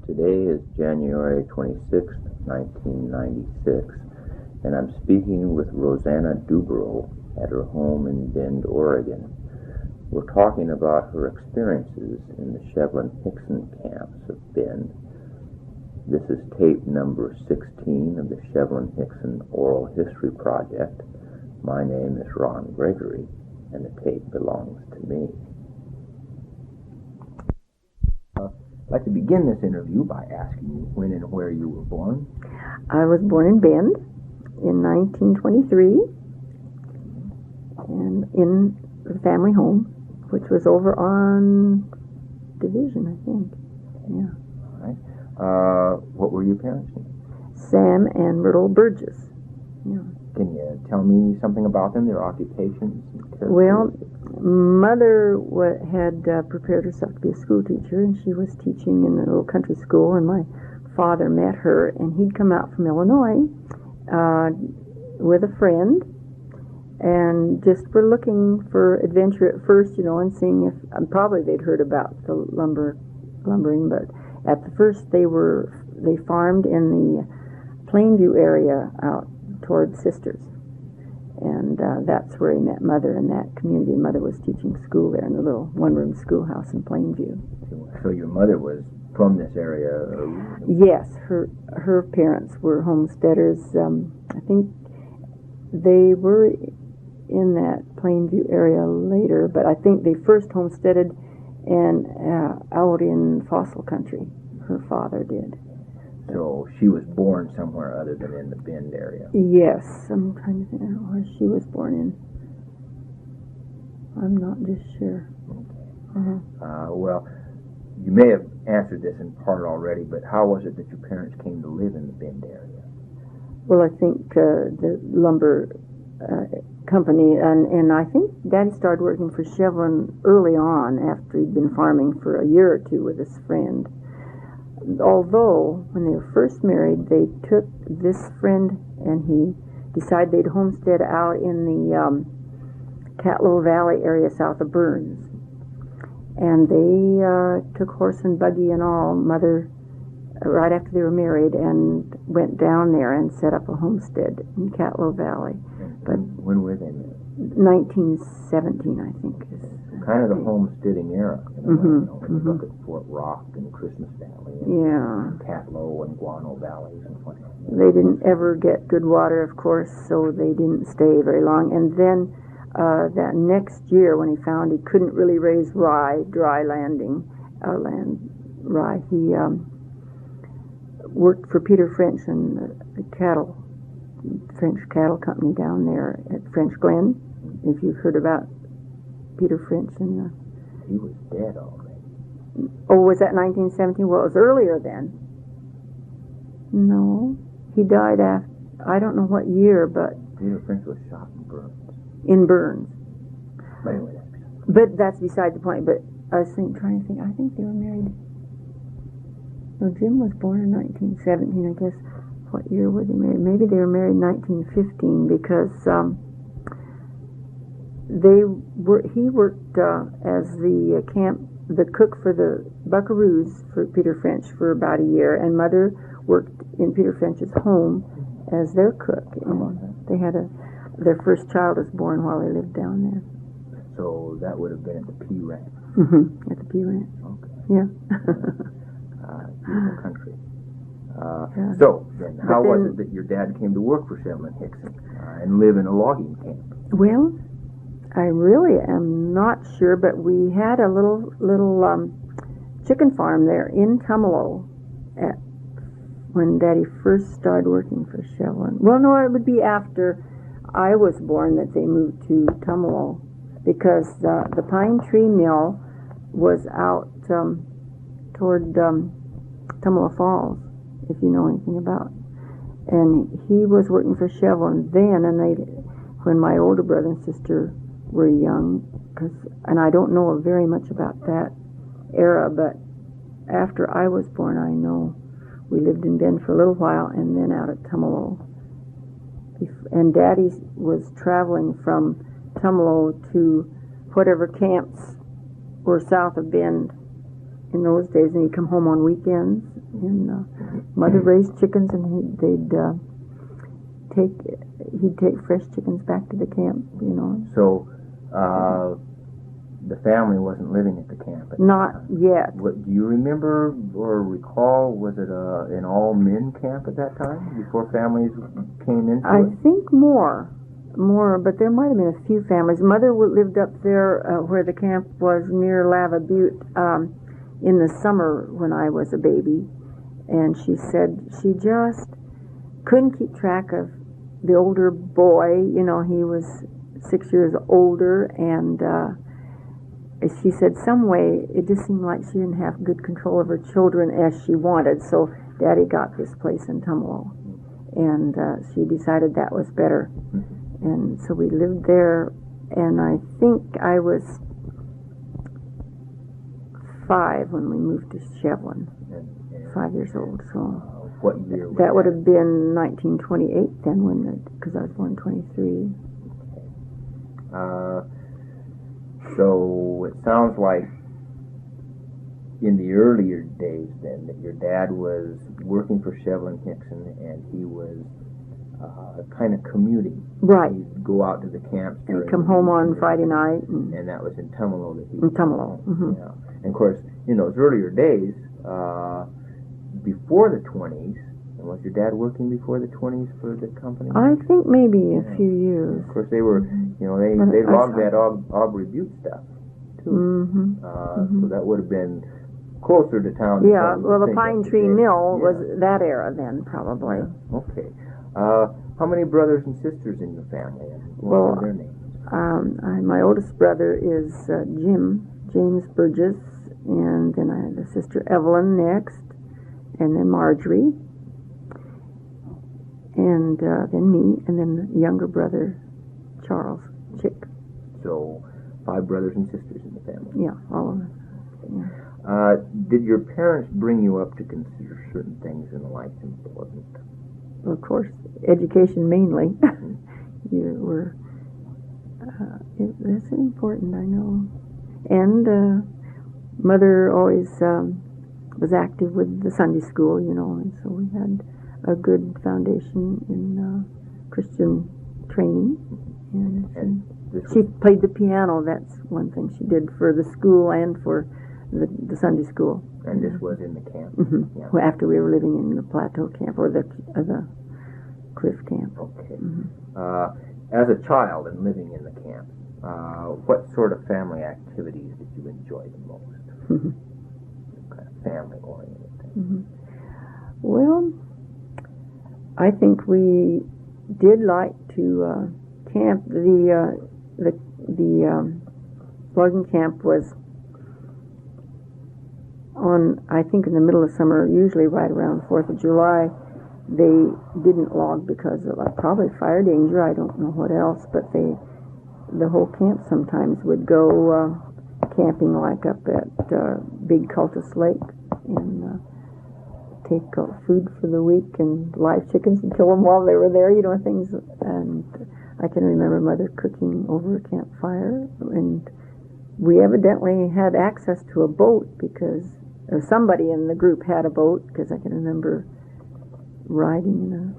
Today is January 26th, 1996, and I'm speaking with Rosanna Duberow at her home in Bend, Oregon. We're talking about her experiences in the Shevlin-Hixon camps of Bend. This is tape number 16 of the Shevlin-Hixon Oral History Project. My name is Ron Gregory, and the tape belongs to me. I'd like to begin this interview by asking you when and where you were born. I was born in Bend in 1923, and in the family home, which was over on Division, I think. Yeah. All right. What were your parents' names? Sam and Myrtle Burgess. Yeah. Can you tell me something about them, their occupations? Well, Mother had prepared herself to be a school teacher, and she was teaching in a little country school, and my father met her, and he'd come out from Illinois with a friend, and just were looking for adventure at first, and seeing if, probably they'd heard about the lumbering, but at the first they farmed in the Plainview area out toward Sisters. And that's where he met Mother in that community. Mother was teaching school there in the little one-room schoolhouse in Plainview. So your mother was from this area? Yes, her parents were homesteaders. I think they were in that Plainview area later, but I think they first homesteaded out in Fossil Country. Her father did. So she was born somewhere other than in the Bend area? Yes, I'm trying to think where she was born in. I'm not just sure. Okay. Well, you may have answered this in part already, but how was it that your parents came to live in the Bend area? Well, I think the lumber company, and I think Daddy started working for Shevlin early on after he'd been farming for a year or two with his friend. Although, when they were first married, they took this friend and he decided they'd homestead out in the Catlow Valley area south of Burns. And they took horse and buggy and all, Mother, right after they were married, and went down there and set up a homestead in Catlow Valley. But when were they married? 1917, I think. Kind of the homesteading era. When you look at Fort Rock and Christmas Valley and Catlow and Guano Valleys and whatnot. They didn't ever get good water, of course, so they didn't stay very long. And then that next year, when he found he couldn't really raise rye, dry rye, he worked for Peter French and the French cattle company down there at French Glen. If you've heard about Peter French and he was dead already. Oh, was that 1917? Well, it was earlier then. No, he died after, I don't know what year, but Peter French was shot in Burns. In Burns. But anyway, that's beside the point. But I was trying to think. I think they were married. Well, Jim was born in 1917. I guess. What year were they married? Maybe they were married in 1915 because he worked as the cook for the Buckaroos for Peter French for about a year, and Mother worked in Peter French's home as their cook. And they had their first child was born while they lived down there. So that would have been at the P Ranch. At the P Ranch. Okay. Yeah. Beautiful country. So then, how was it that your dad came to work for Shevlin-Hixon and live in a logging camp? Well, I really am not sure, but we had a little chicken farm there in Tumalo when Daddy first started working for Shevlin. Well, no, it would be after I was born that they moved to Tumalo, because the pine tree mill was out toward Tumalo Falls, if you know anything about. And he was working for Shevlin then, and when my older brother and sister were young, and I don't know very much about that era, but after I was born, I know we lived in Bend for a little while, and then out at Tumalo. And Daddy was traveling from Tumalo to whatever camps were south of Bend in those days, and he'd come home on weekends And Mother raised chickens, and he'd take fresh chickens back to the camp. So, the family wasn't living at the camp. Not yet. What, do you remember or recall? Was it an all-men camp at that time before families came into I it? think more, but there might have been a few families. Mother lived up there where the camp was near Lava Butte in the summer when I was a baby, and she said she just couldn't keep track of the older boy. He was 6 years older, and she said some way it just seemed like she didn't have good control of her children as she wanted. So Daddy got this place in Tumalo, and she decided that was better. And so we lived there, and I think I was 5 when we moved to Shevlin. 5 years old. So what year was that would have been 1928 then, because I was born 23. So it sounds like in the earlier days then that your dad was working for Shevlin-Hixon, and he was kind of commuting. Right. He'd go out to the camps. And he'd come home on Friday night. And that was in Tumalo that he was. In Tumalo. Mm-hmm. Yeah. And of course, in those earlier days, before the 20s, and was your dad working before the 20s for the company? I think maybe a few years. Of course, they were, they logged that Aubrey Butte stuff, too. So that would have been closer to town. Yeah, well, the Pine Tree Mill was that era then, probably. Yeah. Okay. How many brothers and sisters in your family, and what are their names? My oldest brother is James Burgess, and then I have a sister Evelyn next, and then Marjorie, and then me, and then the younger brother, Charles Chick. So, 5 brothers and sisters in the family. Yeah, all of us. Yeah. Did your parents bring you up to consider certain things in life important? Well, of course, education mainly. That's important, I know. And Mother always was active with the Sunday school, and so we had a good foundation in Christian training. And she played the piano. That's one thing she did for the school and for the Sunday school. And this was in the camp? Mm-hmm. Yeah. Well, after we were living in the Plateau Camp, or the Cliff Camp. Okay. Mm-hmm. As a child and living in the camp, what sort of family activities did you enjoy the most? Mm-hmm. Kind of family-oriented things. Mm-hmm. Well, I think we did like to camp. The logging camp was on, I think, in the middle of summer, usually right around 4th of July. They didn't log because of probably fire danger, I don't know what else, but the whole camp sometimes would go camping, like up at Big Cultus Lake, and take food for the week and live chickens and kill them while they were there, things. And I can remember Mother cooking over a campfire, and we evidently had access to a boat because somebody in the group had a boat, because I can remember riding in a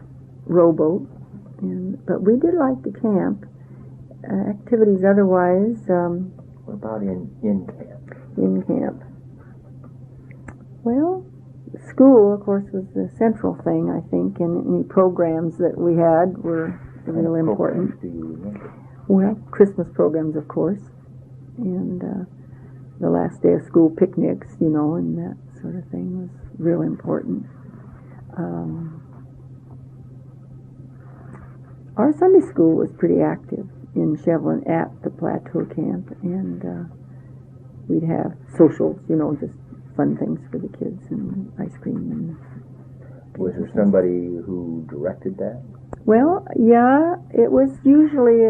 rowboat. But we did like to camp. Activities otherwise. What about in camp? In camp. Well, school, of course, was the central thing, I think, and any programs that we had were really important. Do you remember? Well, Christmas programs, of course, and the last day of school picnics, and that sort of thing was real important. Our Sunday school was pretty active in Shevlin at the Plateau Camp, and we'd have socials, just fun things for the kids, and ice cream. And was there somebody who directed that? Well, yeah, it was usually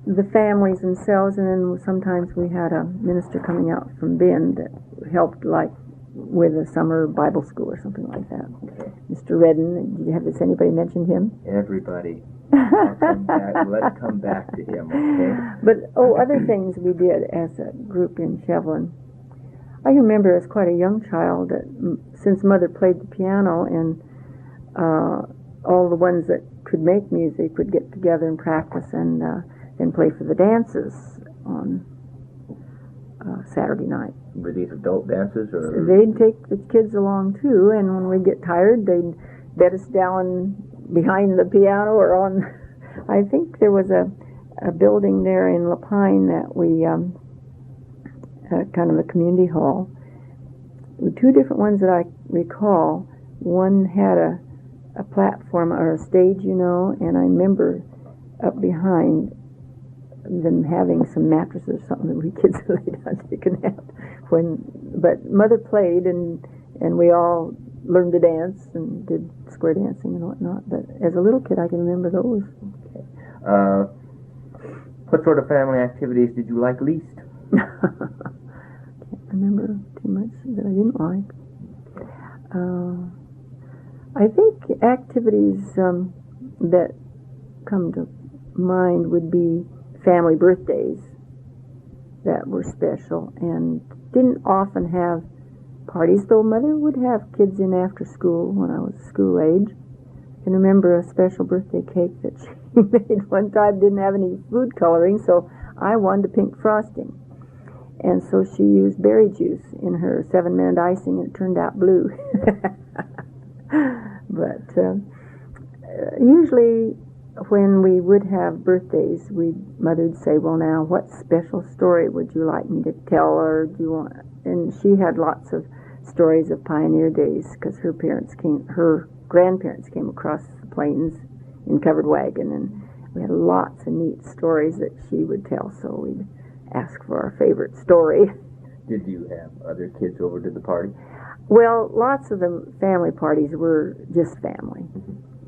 the families themselves, and then sometimes we had a minister coming out from Bend that helped, like with a summer Bible school or something like that. Okay. Mr. Redden, has anybody mentioned him? Everybody. Let's come back to him, okay? But, other things we did as a group in Shevlin. I remember as quite a young child that since Mother played the piano and all the ones that could make music would get together and practice and play for the dances on Saturday night. Were these adult dances, or? They'd take the kids along too, and when we'd get tired, they'd bed us down behind the piano or on. I think there was a building there in Lapine that we kind of a community hall. Two different ones that I recall. One had a platform or a stage, and I remember up behind them having some mattresses or something that we kids lay down to take a nap. But Mother played and we all learned to dance and did square dancing and whatnot. But as a little kid, I can remember those. Okay. What sort of family activities did you like least? Can't remember too much that I didn't like. I think activities that come to mind would be family birthdays that were special and didn't often have parties, though Mother would have kids in after school when I was school age. I can remember a special birthday cake that she made one time. Didn't have any food coloring, so I wanted a pink frosting. And so she used berry juice in her 7-minute icing, and it turned out blue. But usually when we would have birthdays, Mother'd say, "Well, now, what special story would you like me to tell, or do you want?" And she had lots of stories of pioneer days because her grandparents came across the plains in covered wagon, and we had lots of neat stories that she would tell. So we'd ask for our favorite story. Did you have other kids over to the party? Well, lots of the family parties were just family.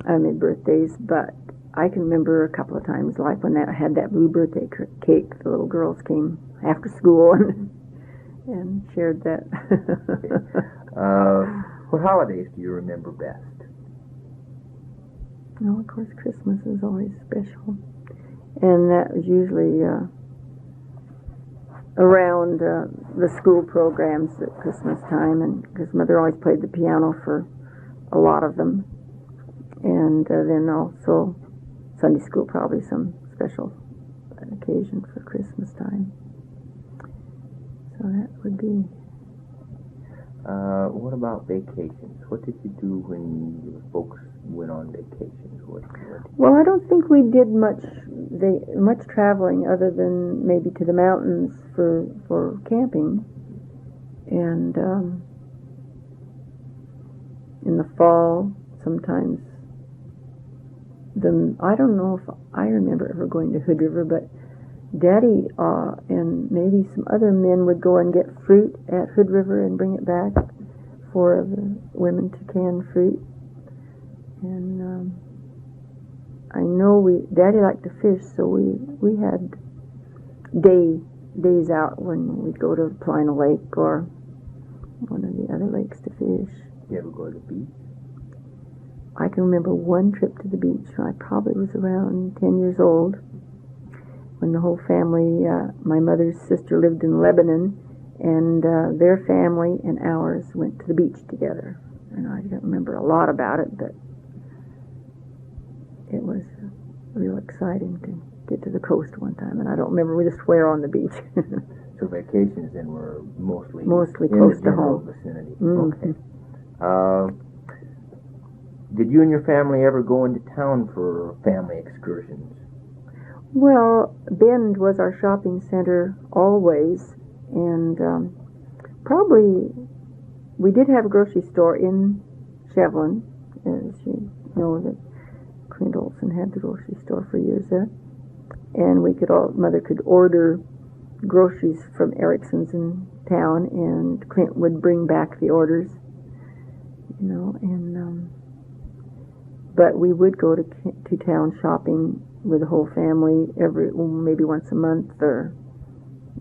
I mean, birthdays, but I can remember a couple of times, like when I had that blue birthday cake, the little girls came after school and shared that. Okay. What holidays do you remember best? Well, of course, Christmas is always special. And that was usually around the school programs at Christmas time, and because Mother always played the piano for a lot of them. And then also Sunday school, probably some special occasion for Christmas time. So that would be. What about vacations? What did you do when your folks went on vacations? Well, I don't think we did much traveling other than maybe to the mountains for camping. And in the fall, sometimes. I don't know if I remember ever going to Hood River, but Daddy and maybe some other men would go and get fruit at Hood River and bring it back for the women to can fruit. And I know Daddy liked to fish, so we had days out when we'd go to Plina Lake or one of the other lakes to fish. You ever go to the beach? I can remember one trip to the beach. I probably was around 10 years old when the whole family, my mother's sister lived in Lebanon, and their family and ours went to the beach together. And I don't remember a lot about it, but it was real exciting to get to the coast one time. And I don't remember just where on the beach. So vacations then were mostly close to home. Vicinity. Mm-hmm. Okay. Did you and your family ever go into town for family excursions? Well, Bend was our shopping center always, and probably we did have a grocery store in Shevlin, as you know that Clint Olson had the grocery store for years there, and Mother could order groceries from Erickson's in town, and Clint would bring back the orders, but we would go to town shopping with the whole family maybe once a month, or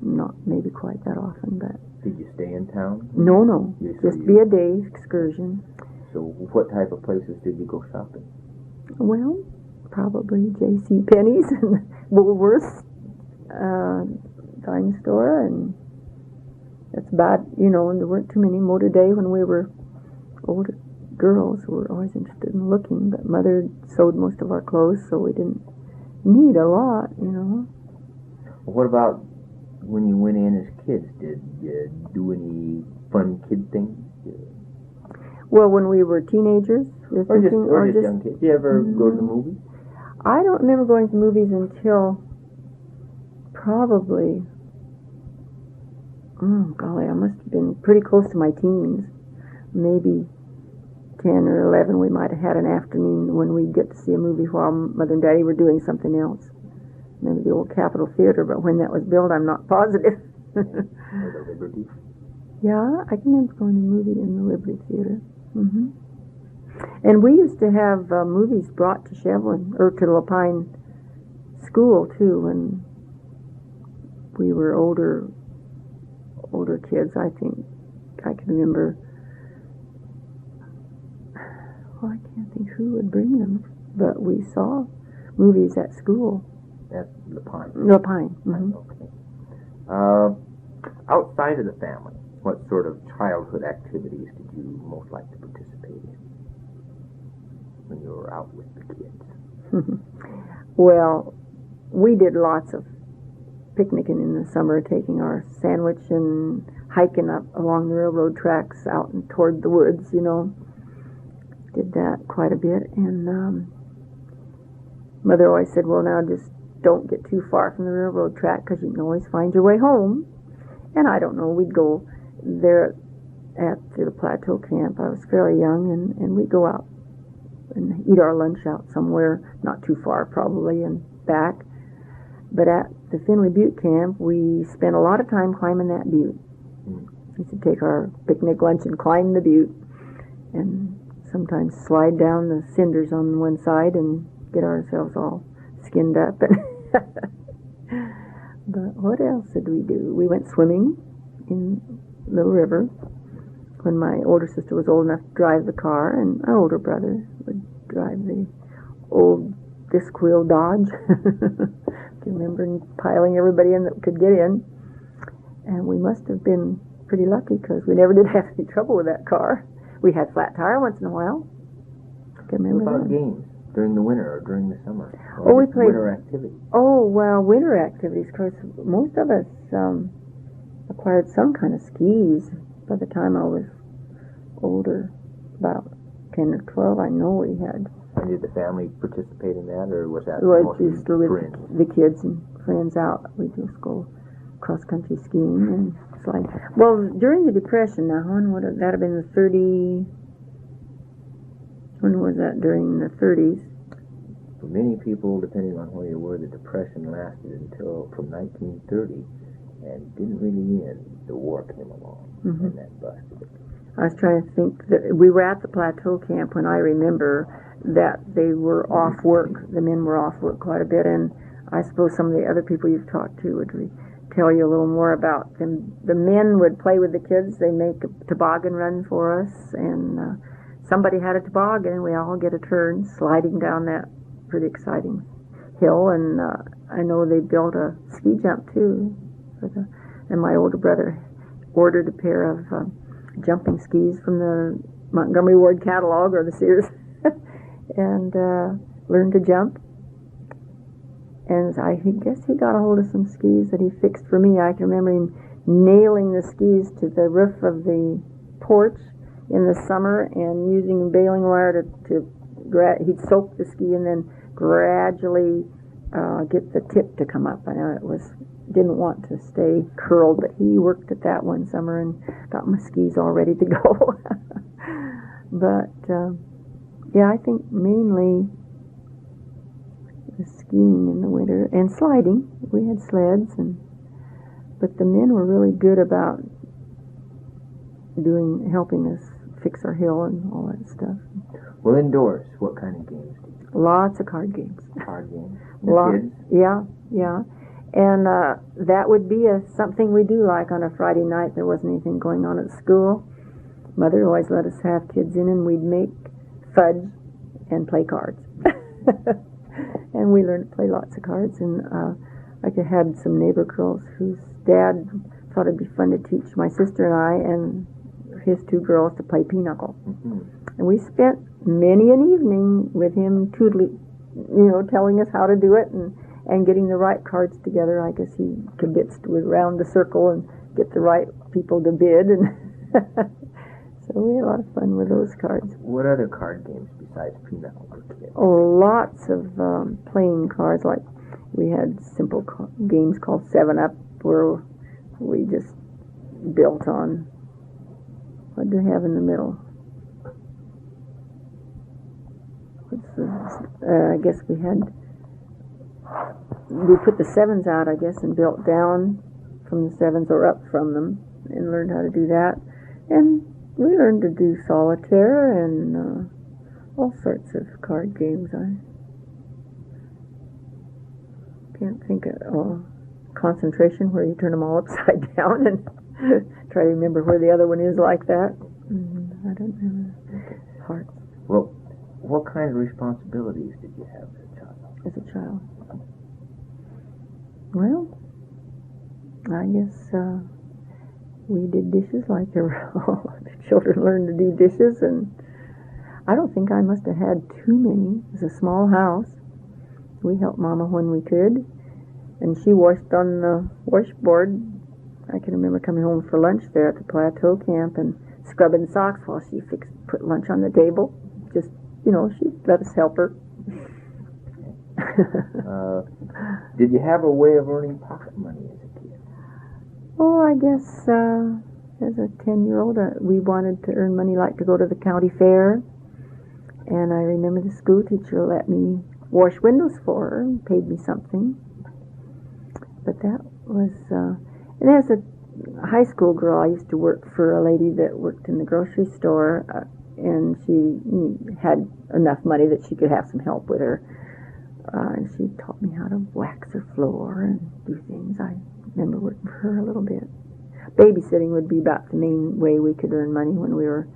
not maybe quite that often. But did you stay in town? No, just be a day excursion. So what type of places did you go shopping? Well, probably J.C. Penney's and Woolworth's, dime store, and That's bad, you know, and there weren't too many motor day when we were older girls. We were always interested in looking, but Mother sewed most of our clothes, so we didn't need a lot, you know. What about when you went in as kids? Did you do any fun kid things? Well, when we were teenagers, Or just young kids. Did you ever go to the movies? I don't remember going to movies until probably, oh golly, I must have been pretty close to my teens. Maybe 10 or 11, we might have had an afternoon when we'd get to see a movie while Mother and Daddy were doing something else. Maybe the old Capitol Theater, but when that was built, I'm not positive. Or the Liberty? Yeah, I can remember going to a movie in the Liberty Theater. And we used to have movies brought to Shevlin, or to Lapine School, too, when we were older kids. I think I can remember. Well, I can't think who would bring them, but we saw movies at school. At Lapine. Lapine. Mm-hmm. Okay. Outside of the family, what sort of childhood activities did you most like to participate in when you were out with the kids? Well, we did lots of picnicking in the summer, taking our sandwich and hiking up along the railroad tracks out and toward the woods, you know. Did that quite a bit. And Mother always said, well, now just don't get too far from the railroad track because you can always find your way home. And I don't know, we'd go there at the Plateau Camp. I was fairly young, and we'd go out and eat our lunch out somewhere, not too far probably, and back. But at the Finley Butte Camp, we spent a lot of time climbing that butte. We used to take our picnic lunch and climb the butte, and sometimes slide down the cinders on one side and get ourselves all skinned up. But what else did we do? We went swimming in Little River when my older sister was old enough to drive the car, and our older brother would drive the old disc wheel Dodge. Do you remember piling everybody in that could get in? And we must have been pretty lucky because we never did have any trouble with that car. We had flat tire once in a while. Can remember what about that. games during the winter or during the summer? Oh, we played winter activities. Oh, well, winter activities. Of course, most of us acquired some kind of skis by the time I was older, about 10 or 12. I know we had. And did the family participate in that, or was that mostly just with friends? The kids and friends out? We just go cross-country skiing and sliding. Well, during the Depression, now, when would that have been the 30... When was that? During the 30s? For many people, depending on where you were, the Depression lasted until from 1930 and didn't really end. The war came along and that busted it. I was trying to think that we were at the Plateau Camp when I remember that they were off work. The men were off work quite a bit, and I suppose some of the other people you've talked to would tell you a little more about them. The men would play with the kids. They make a toboggan run for us, and somebody had a toboggan, and we all get a turn sliding down that pretty exciting hill. And I know they built a ski jump too, and my older brother ordered a pair of jumping skis from the Montgomery Ward catalog or the Sears and learned to jump. And I guess he got a hold of some skis that he fixed for me. I can remember him nailing the skis to the roof of the porch in the summer and using baling wire he'd soak the ski and then gradually get the tip to come up. I know didn't want to stay curled, but he worked at that one summer and got my skis all ready to go. But yeah, I think mainly the skiing in the winter and sliding. We had sleds, but the men were really good about helping us fix our hill and all that stuff. Well, indoors, what kind of games did you play? Lots of card games. Card games? Kids? Yeah. And that would be something we do, like on a Friday night. There wasn't anything going on at school. Mother always let us have kids in, and we'd make fudge and play cards. And we learned to play lots of cards. And I had some neighbor girls whose dad thought it'd be fun to teach my sister and I and his two girls to play pinochle. Mm-hmm. And we spent many an evening with him telling us how to do it and getting the right cards together. I guess he kibitzed around the circle and get the right people to bid, and so we had a lot of fun with those cards. What other card games besides pinochle for kids? Oh, lots of playing cards. Like we had simple games called 7-Up, where we just built on. What do we have in the middle? I guess we put the 7s out, I guess, and built down from the 7s or up from them, and learned how to do that. And we learned to do solitaire and all sorts of card games. I can't think of concentration, where you turn them all upside down and try to remember where the other one is, like that. I don't know. Hearts. Well, what kind of responsibilities did you have as a child? Well, I guess we did dishes like all the children learned to do dishes, and I don't think I must have had too many. It was a small house. We helped Mama when we could, and she washed on the washboard. I can remember coming home for lunch there at the Plateau Camp and scrubbing socks while she put lunch on the table. Just, she let us help her. Did you have a way of earning pocket money as a kid? Oh, I guess as a 10-year-old, we wanted to earn money, like to go to the county fair. And I remember the school teacher let me wash windows for her and paid me something. But that was... and as a high school girl, I used to work for a lady that worked in the grocery store, and she had enough money that she could have some help with her. And she taught me how to wax her floor and do things. I remember working for her a little bit. Babysitting would be about the main way we could earn money when we were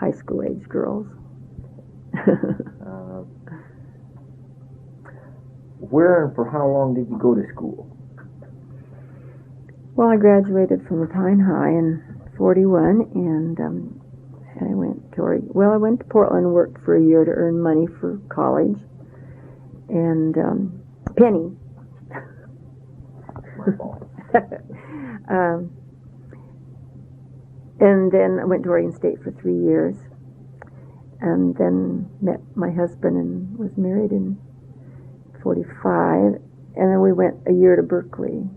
high school age girls. Where and for how long did you go to school? Well, I graduated from the Pine High in 41, and I went to Portland and worked for a year to earn money for college. And penny. And then I went to Oregon State for 3 years, and then met my husband and was married in 45. And then we went a year to Berkeley,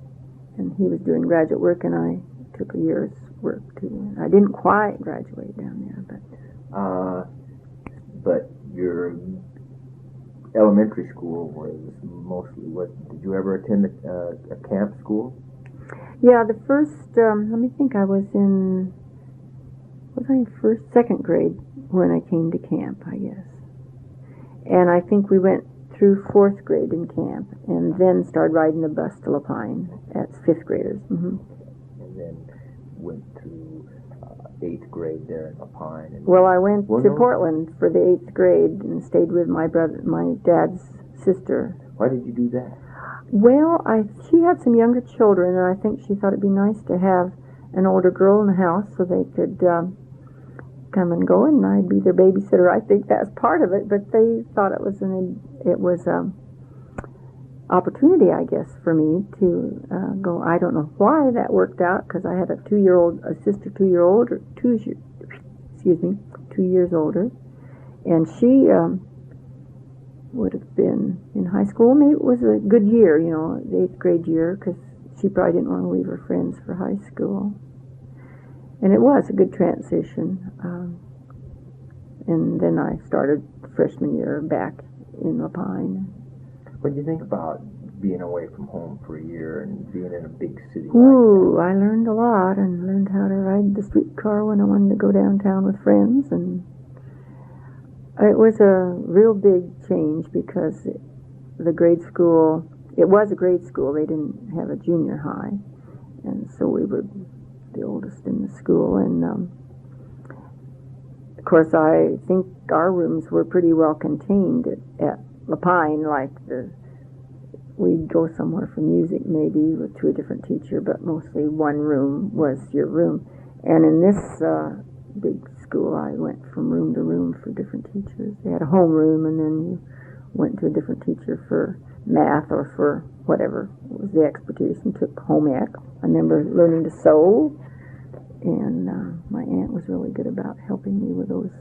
and he was doing graduate work, and I took a year's work too. I didn't quite graduate down there, but your elementary school was mostly what? Did you ever attend a camp school? Yeah, the first. Let me think. I was second grade when I came to camp, I guess. And I think we went through 4th grade in camp, and then started riding the bus to La Pine as 5th graders. Mm-hmm. And then went through 8th grade there in La Pine. Well, I went to Portland for the 8th grade and stayed with my dad's sister. Why did you do that? Well, she had some younger children, and I think she thought it'd be nice to have an older girl in the house so they could come and go, and I'd be their babysitter. I think that's part of it, but they thought it was opportunity, I guess, for me to go. I don't know why that worked out, because I had a sister 2 years older, and she would have been in high school. Maybe it was a good year, the 8th grade year, because she probably didn't want to leave her friends for high school. And it was a good transition. And then I started freshman year back in La Pine. What do you think about being away from home for a year and being in a big city? Ooh, I learned a lot, and learned how to ride the streetcar when I wanted to go downtown with friends. And it was a real big change, because the grade school, it was a grade school. They didn't have a junior high. And so we were the oldest in the school, and of course I think our rooms were pretty well contained at La Pine. Like we'd go somewhere for music, maybe to a different teacher, but mostly one room was your room. And in this big school, I went from room to room for different teachers. They had a home room, and then you went to a different teacher for math or for whatever was the expertise, and took home ec. I remember learning to sew, and my aunt was really good about helping me with those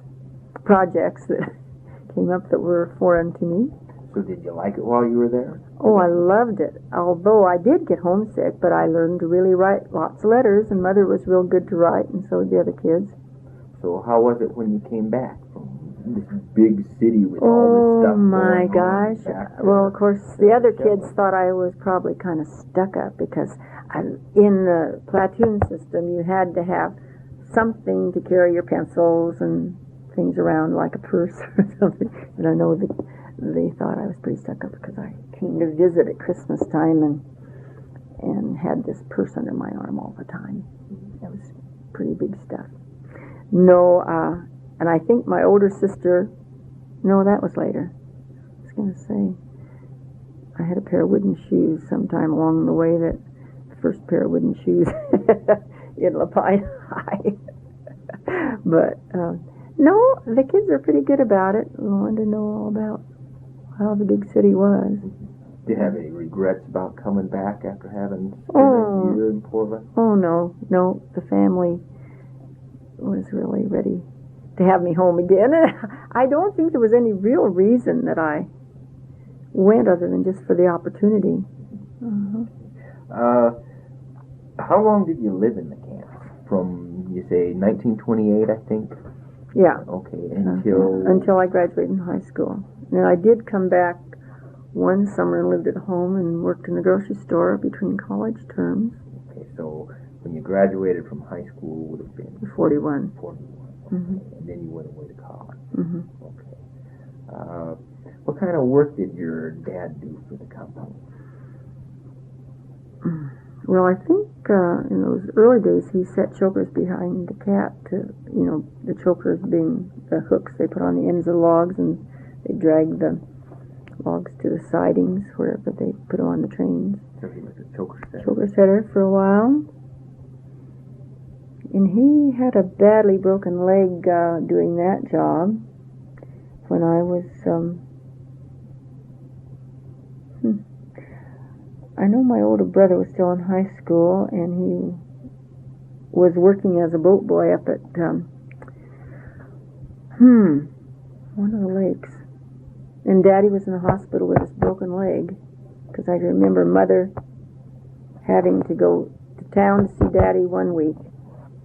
projects that came up that were foreign to me. So did you like it while you were there? Oh, I loved it. Although I did get homesick, but I learned to really write lots of letters, and Mother was real good to write, and so did the other kids. So how was it when you came back from this big city with all this stuff Oh my going gosh. on? Well, of course, the other kids thought I was probably kind of stuck up because in the platoon system you had to have something to carry your pencils and things around, like a purse or something. And I know that they thought I was pretty stuck up because I came to visit at Christmas time and had this purse under my arm all the time. It was pretty big stuff. No, and I think my older sister, no, that was later. I was going to say, I had a pair of wooden shoes sometime along the way, that the first pair of wooden shoes in Lapine High. But, no, the kids are pretty good about it. Wanted to know all about how the big city was. Do you have any regrets about coming back after having spent a year in Portland? Oh, no. The family was really ready to have me home again. I don't think there was any real reason that I went other than just for the opportunity. How long did you live in the camp? From, you say, 1928, I think? Yeah. Okay, until I graduated in high school. And I did come back one summer and lived at home and worked in the grocery store between college terms. Okay, so when you graduated from high school would have been 41. 41. Mm-hmm. And then you went away to college. Mm-hmm. Okay. What kind of work did your dad do for the company? Well, I think in those early days he set chokers behind the cat to, the chokers being the hooks they put on the ends of the logs, and they drag the logs to the sidings wherever they put them on the trains. So he was a choker setter. Choker setter for a while. And he had a badly broken leg doing that job when I was, I know my older brother was still in high school, and he was working as a boat boy up at, one of the lakes. And Daddy was in the hospital with his broken leg, because I remember Mother having to go to town to see Daddy one week,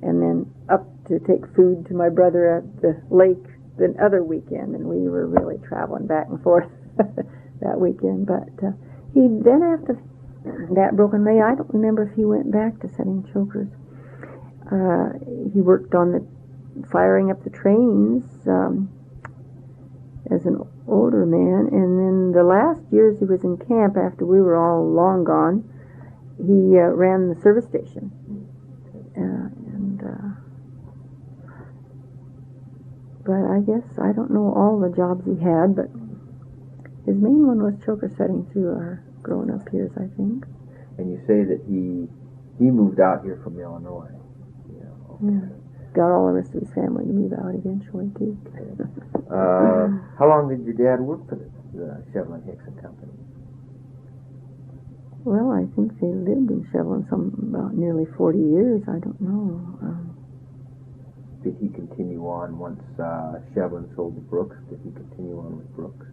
and then up to take food to my brother at the lake the other weekend, and we were really traveling back and forth that weekend. But he then, after that broken leg, I don't remember if he went back to setting chokers. He worked on the firing up the trains as an older man, and then the last years he was in camp after we were all long gone, he ran the service station. But I guess I don't know all the jobs he had, but his main one was choker setting through our growing up years, I think. And you say that he moved out here from Illinois. Yeah. Got all the rest of his family to move out eventually, too. Okay. How long did your dad work for the Shevlin-Hixon company? Well, I think they lived in Shevlin about nearly 40 years. I don't know. Did he continue on once Shevlin sold to Brooks? Did he continue on with Brooks?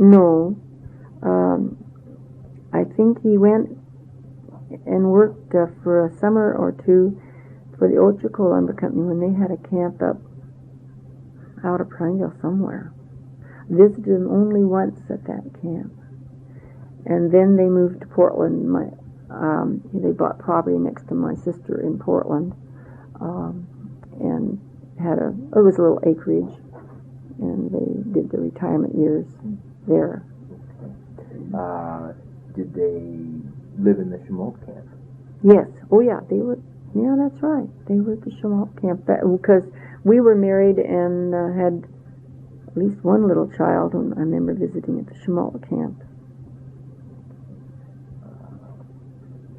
No. I think he went and worked for a summer or two for the Ochoco Lumber Company when they had a camp up out of Prineville somewhere. Visited him only once at that camp. And then they moved to Portland. They bought property next to my sister in Portland, and it was a little acreage, and they did the retirement years there. Did they live in the Shemalt camp? Yes. Oh, yeah. They were. Yeah, that's right. They were at the Shemalt camp because we were married and had at least one little child when I remember visiting at the Shemalt camp.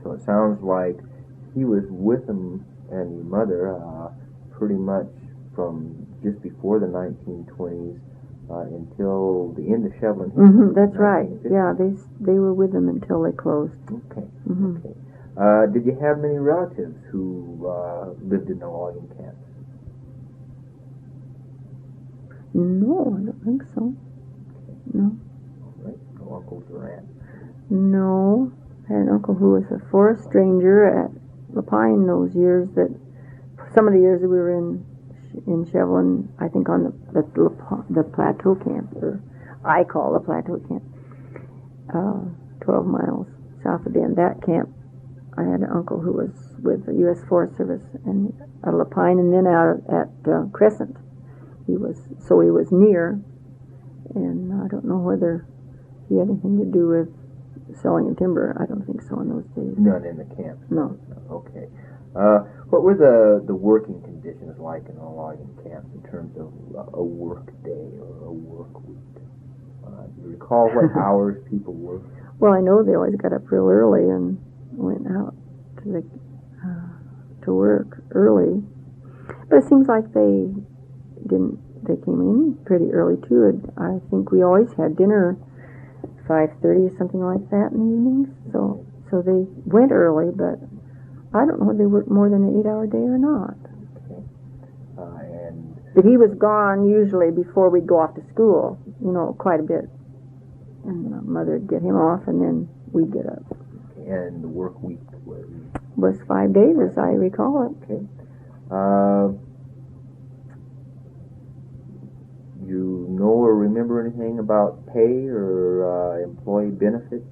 So it sounds like he was with them and your mother pretty much from just before the 1920s until the end of Shevlin-Hixon. That's right. Yeah, they were with them until they closed. Okay. Mm-hmm. Okay. Did you have many relatives who lived in the logging camps? No, I don't think so. No. All right. No uncles or aunts? No. I had an uncle who was a forest ranger at Lapine those years. That some of the years that we were in Shevlin, I think on the Plateau Camp, or I call the Plateau Camp, 12 miles south of Bend. That camp, I had an uncle who was with the U.S. Forest Service and at Lapine, and then out at Crescent. He was near, and I don't know whether he had anything to do with selling timber. I don't think so in those days. None in the camps? No. Okay. What were the working conditions like in the logging camps in terms of a work day or a work week? Do you recall what hours people worked? Well, I know they always got up real early and went out to work early. But it seems like they came in pretty early too. I think we always had dinner 5:30 or something like that in the evenings. So they went early, but I don't know whether they worked more than an 8-hour day or not. Okay. But he was gone usually before we'd go off to school, quite a bit. And Mother'd get him off, and then we'd get up. Okay. And the work week was 5 days, as I recall it. Okay. You know or remember anything about pay or employee benefits?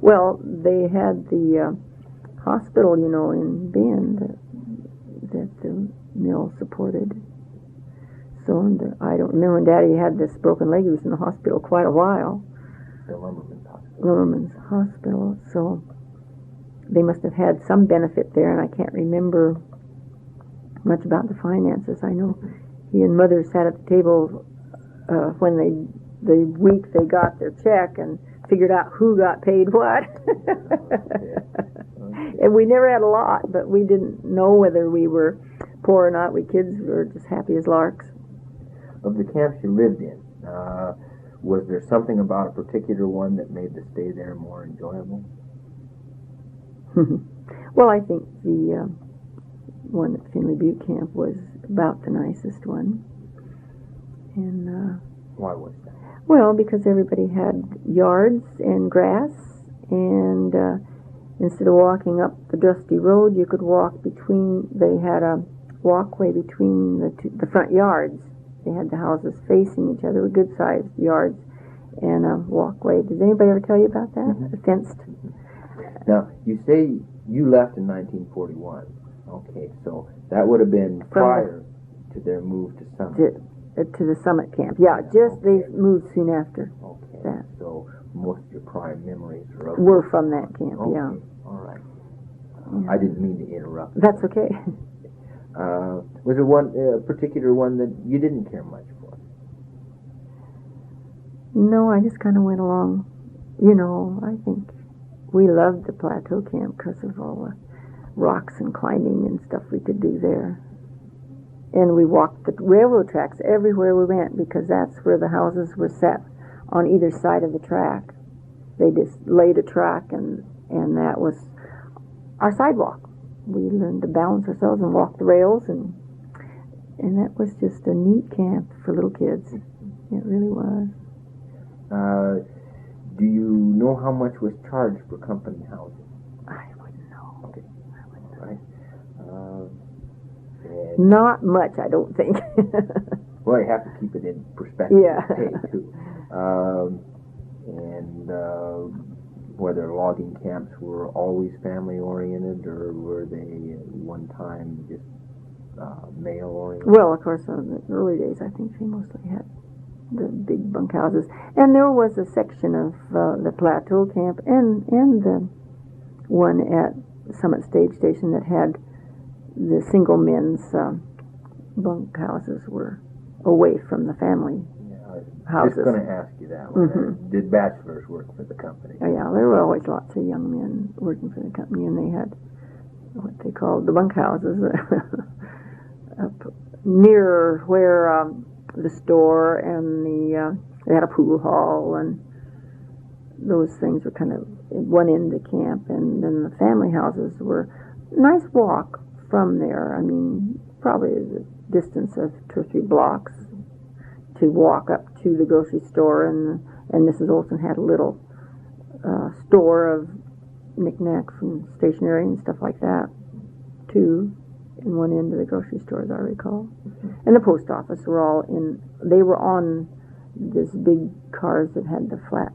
Well, they had the hospital, in Bend that the mill supported. So I don't remember when Daddy had this broken leg. He was in the hospital quite a while. The Lumberman's Hospital. Lumberman's Hospital. So they must have had some benefit there, and I can't remember much about the finances. I know he and Mother sat at the table when the week they got their check and figured out who got paid what. And we never had a lot, but we didn't know whether we were poor or not. We kids were just happy as larks. Of the camps you lived in, was there something about a particular one that made the stay there more enjoyable? Well, I think the one at Finley Butte Camp was about the nicest one. And why was that? Well, because everybody had yards and grass, and instead of walking up the dusty road, you could walk between. They had a walkway between the front yards. They had the houses facing each other with good-sized yards and a walkway. Did anybody ever tell you about that? Mm-hmm. Fenced. Now, you say you left in 1941. Okay, so that would have been prior to their move to Summit. To the Summit Camp. Yeah, just okay. They moved soon after that. So most of your prime memories were from that camp, okay. Yeah. All right. Yeah. I didn't mean to interrupt. That's okay. Was there one particular one that you didn't care much for? No, I just kind of went along. I think we loved the Plateau Camp because of all the rocks and climbing and stuff we could do there. And we walked the railroad tracks everywhere we went because that's where the houses were set on either side of the track. They just laid a track and that was our sidewalk. We learned to balance ourselves and walk the rails and that was just a neat camp for little kids. It really was. Do you know how much was charged for company housing? I wouldn't know. Okay. All right. Not much, I don't think. Well, you have to keep it in perspective. Yeah. Too. Whether logging camps were always family-oriented or were they one-time just male-oriented? Well, of course, in the early days, I think they mostly had the big bunkhouses. And there was a section of the Plateau Camp and the one at Summit Stage Station that had the single men's bunkhouses were away from the family. Yeah, houses. Just going to ask you that one. Mhm. Did bachelors work for the company? Oh, yeah, there were always lots of young men working for the company, and they had what they called the bunkhouses up near where the store and they had a pool hall, and those things were kind of at one end of camp, and then the family houses were a nice walk from there. I mean, probably the distance of 2 or 3 blocks to walk up to the grocery store, and Mrs. Olson had a little store of knickknacks and stationery and stuff like that, too, in one end of the grocery store, as I recall. And the post office were all they were on this big cars that had the flat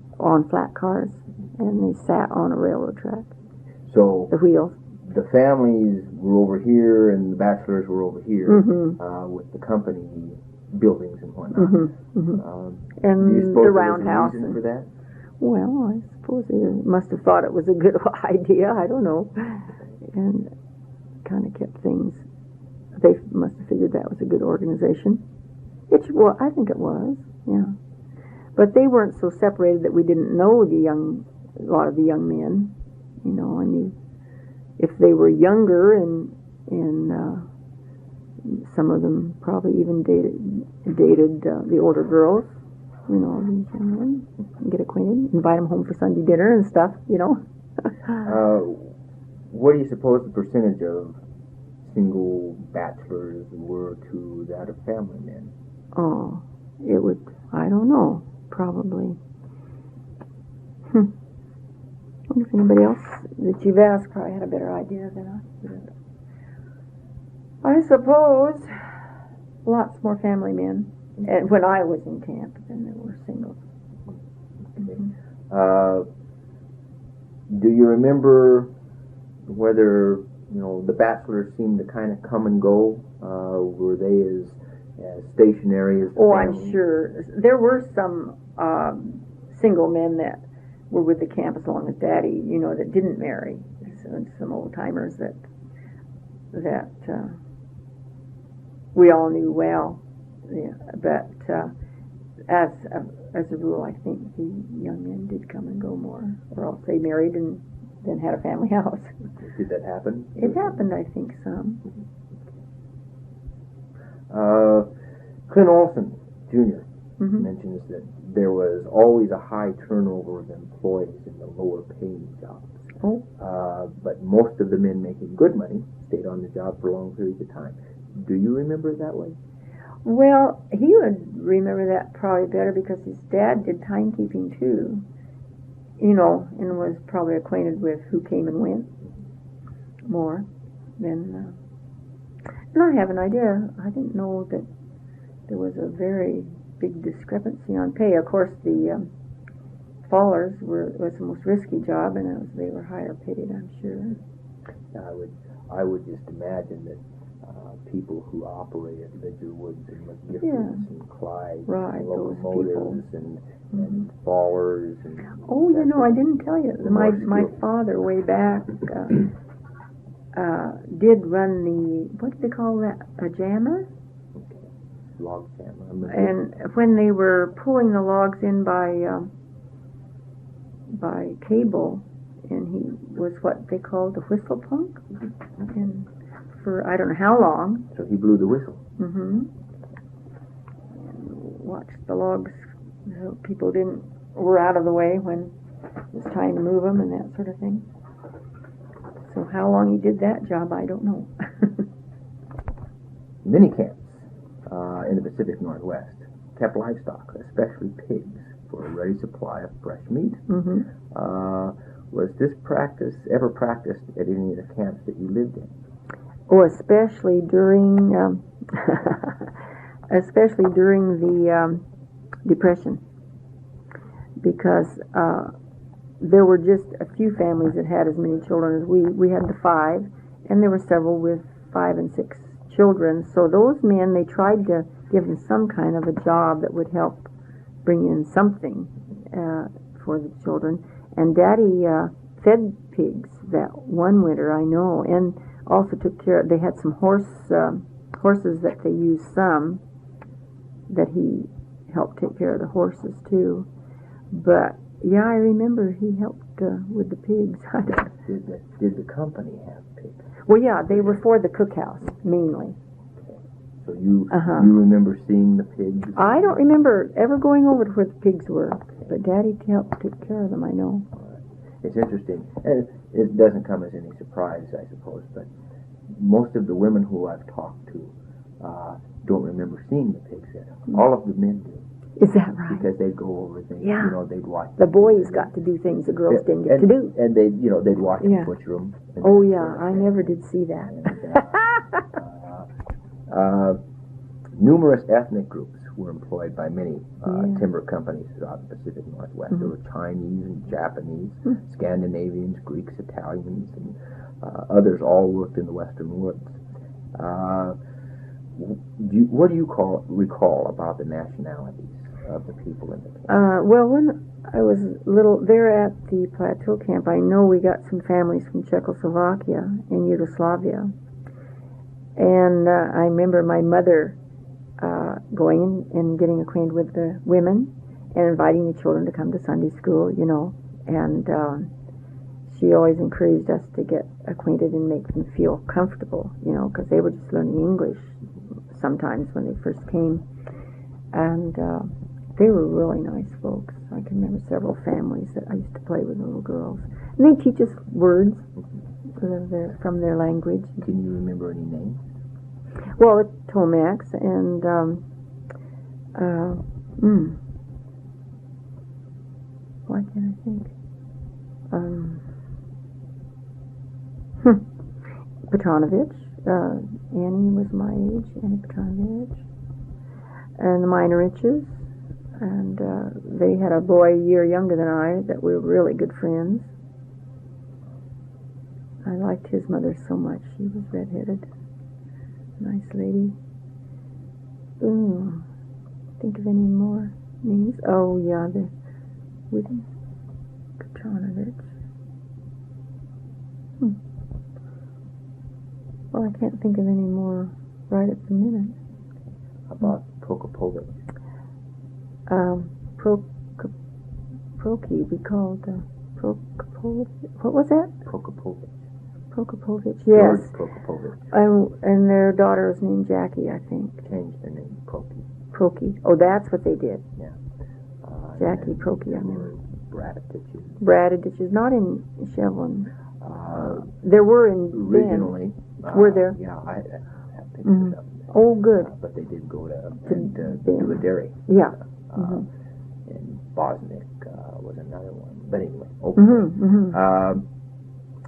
cars, and they sat on a railroad track. So the wheels. The families were over here, and the bachelors were over here, Mm-hmm. with the company buildings and whatnot. Mm-hmm. Mm-hmm. And do you suppose the there roundhouse. was a reason for that? Well, I suppose they must have thought it was a good idea. I don't know, and kind of kept things. They must have figured that was a good organization. Well, I think it was. Yeah, but they weren't so separated that we didn't know a lot of the young men. You know, I mean, if they were younger and some of them probably even dated the older girls. You know, these young men, get acquainted, invite them home for Sunday dinner and stuff. You know. What do you suppose the percentage of single bachelors were to that of family men? Oh, it would. I don't know. Probably. I wonder if anybody else that you've asked probably had a better idea than I did. I suppose lots more family men. And when I was in camp, then there were singles. Okay. Do you remember whether the bachelors seemed to kind of come and go? Were they as stationary as the family? I'm sure there were some single men that were with the camp as long as Daddy, that didn't marry. Some old timers that we all knew well. Yeah, but as a rule, I think the young men did come and go more, or else they married and then had a family house. Did that happen? It happened, I think, some. Clint Olson, Jr. Mm-hmm. mentions that there was always a high turnover of employees in the lower paying jobs. Oh. But most of the men making good money stayed on the job for long periods of time. Do you remember it that way? Well, he would remember that probably better because his dad did timekeeping too, and was probably acquainted with who came and went more than. And I have an idea. I didn't know that there was a very big discrepancy on pay. Of course, the fallers was the most risky job, and they were higher paid, I'm sure. I would just imagine that people who operated Ledger Woods and McGiffers and Clyde and locomotives and fallers and I didn't tell you. My father way back did run the, what do they call that, a jammer? Log jammer. And when they were pulling the logs in by cable, and he was what they called the whistle punk, and for I don't know how long. So he blew the whistle. Mm-hmm. And watched the logs so people were out of the way when it was time to move them and that sort of thing. So how long he did that job, I don't know. Many camps in the Pacific Northwest kept livestock, especially pigs, for a ready supply of fresh meat. Mm-hmm. Was this practice ever practiced at any of the camps that you lived in? Oh, especially during the Depression, because there were just a few families that had as many children as we. We had the 5, and there were several with 5 and 6 children. So those men, they tried to give them some kind of a job that would help bring in something for the children. And Daddy fed pigs that one winter, I know, and also took care. They had some horses that they used some that he helped take care of the horses too. But yeah, I remember he helped with the pigs. Did the company have pigs? Well, yeah, they were for the cookhouse mainly. So you remember seeing the pigs? I don't remember ever going over to where the pigs were, but Daddy helped take care of them, I know. It's interesting, and it doesn't come as any surprise, I suppose, but most of the women who I've talked to don't remember seeing the pigs yet. All of the men do. Is that right? Because they'd go over things, Yeah. they'd watch. The boys got to do things the girls didn't get to do. And they'd watch them butcher them. Oh yeah, I never did see that. Numerous ethnic groups were employed by many timber companies throughout the Pacific Northwest. There were Chinese and Japanese, Scandinavians, Greeks, Italians, and others all worked in the western woods. What do you recall about the nationalities of the people in the camp? Well, when I was little, there at the Plateau Camp, I know we got some families from Czechoslovakia and Yugoslavia. And I remember my mother going and getting acquainted with the women and inviting the children to come to Sunday school, and she always encouraged us to get acquainted and make them feel comfortable, because they were just learning English sometimes when they first came. And they were really nice folks. I can remember several families that I used to play with, little girls. And they teach us words from their language. Can you remember any names? Well, it's Tomax and why can't I think? Petronovich. Annie was my age, Annie Petronovich. And the Minoriches. And they had a boy a year younger than I that we were really good friends. I liked his mother so much. She was redheaded. Nice lady. Ooh, think of any more names? Oh, yeah, the Whitney Petronovich. Well, I can't think of any more right at the minute. How about Prokopovich? Proki, we called Prokopovich. What was that? Prokopovich. Prokopovich, yes. George Prokopovich. And their daughter was named Jackie, I think. Changed their name, Proki. Proki. Oh, that's what they did. Yeah. Jackie Proki, I remember. Braditches, not in Shevlin. There were in originally. Were there? Yeah, I have pictures of them. Oh, good. But they did go to Duberow. Yeah. And Bosnick was another one. But anyway, okay.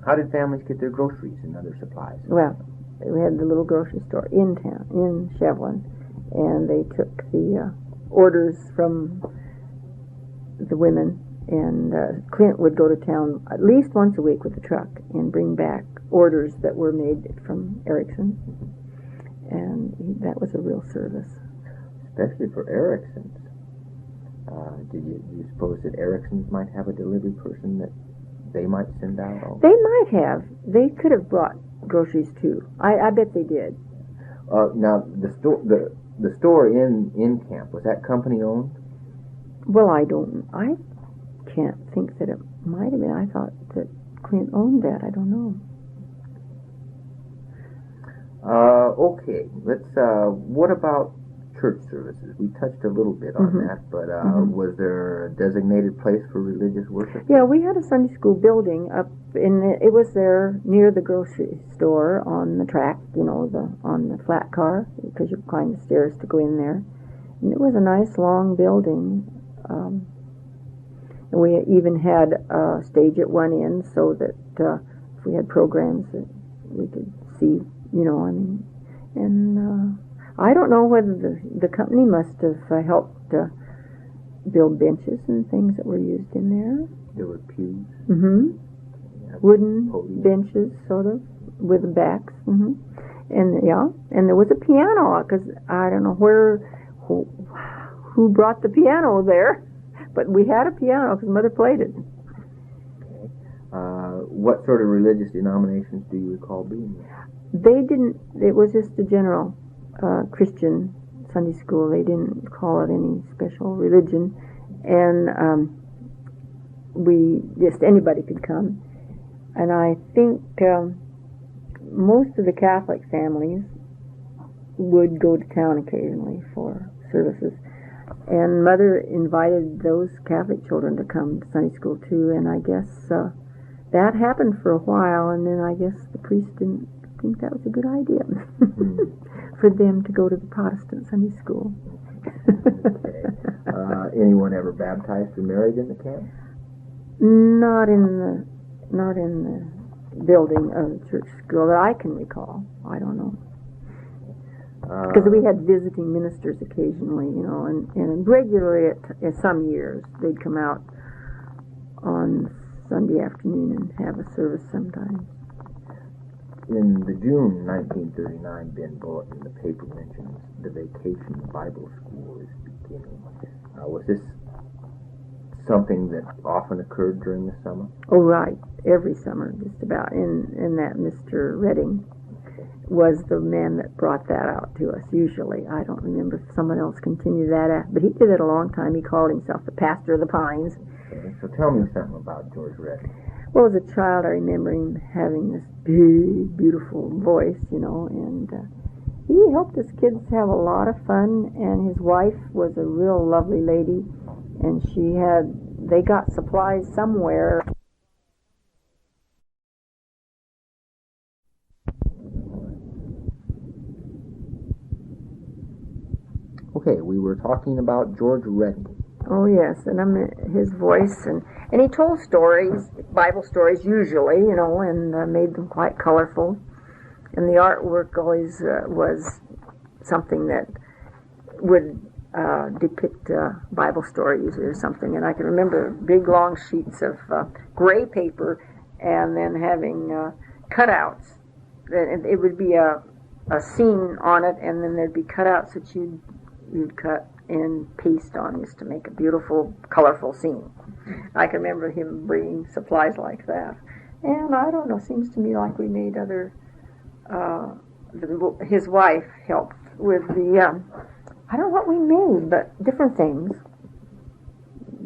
How did families get their groceries and other supplies? Well, we had the little grocery store in town, in Shevlin, and they took the orders from the women, and Clint would go to town at least once a week with the truck and bring back orders that were made from Erickson, and that was a real service. Especially for Erickson's. Do you suppose that Erickson's might have a delivery person that they might send out? Also? They might have. They could have brought groceries too. I bet they did. Now the store in camp, was that company owned? Well, I can't think that it might have been. I thought that Clint owned that. I don't know. Okay, let's. What about church services? We touched a little bit on that, but was there a designated place for religious worship? Yeah, we had a Sunday school building up it was there near the grocery store on the track, on the flat car, because you climb the stairs to go in there. And it was a nice long building. And we even had a stage at one end so that if we had programs that we could see, and I don't know whether the company must have helped build benches and things that were used in there. There were pews. Wooden podium. Benches, sort of, with backs. And there was a piano, because I don't know who brought the piano there, but we had a piano because Mother played it. Okay. What sort of religious denominations do you recall being there? They didn't. It was just a general Christian Sunday school. They didn't call it any special religion, and anybody could come. And I think most of the Catholic families would go to town occasionally for services. And Mother invited those Catholic children to come to Sunday school too, and I guess that happened for a while, and then I guess the priest didn't think that was a good idea for them to go to the Protestant Sunday school. Okay. Anyone ever baptized or married in the camp? Not in the building of the church school that I can recall. I don't know. Because we had visiting ministers occasionally, and regularly at some years they'd come out on Sunday afternoon and have a service sometimes. In the June 1939 Bend Bulletin, the paper mentions the Vacation Bible School is beginning. Was this something that often occurred during the summer? Oh, right. Every summer, just about. And that Mr. Redding was the man that brought that out to us, usually. I don't remember if someone else continued that, but he did it a long time. He called himself the Pastor of the Pines. Okay, so tell me something about George Redding. Well, as a child, I remember him having this big, beautiful voice, and he helped his kids have a lot of fun, and his wife was a real lovely lady, and they got supplies somewhere. Okay, we were talking about George Redding. Oh, yes, and his voice, and he told stories, Bible stories usually, and made them quite colorful. And the artwork always was something that would depict Bible stories or something. And I can remember big long sheets of gray paper and then having cutouts. It would be a scene on it, and then there'd be cutouts that you'd cut and paste on just to make a beautiful, colorful scene. I can remember him bringing supplies like that. And I don't know, seems to me like we made other, his wife helped with the, I don't know what we made, but different things,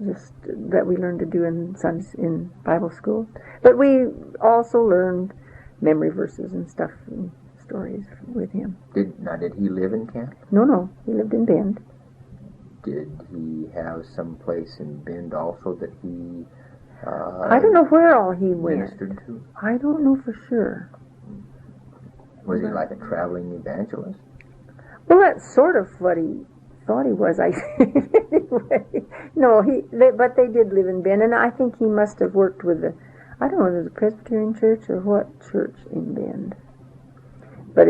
just that we learned to do in Bible school. But we also learned memory verses and stuff and stories with him. Did he live in camp? No, he lived in Bend. Did he have some place in Bend also that he I don't know where all he went. Ministered to? I don't know for sure. Was he like a traveling evangelist? Well, that's sort of what he thought he was, I think. Anyway, no, but they did live in Bend, and I think he must have worked with I don't know if it was a Presbyterian church or what church in Bend. But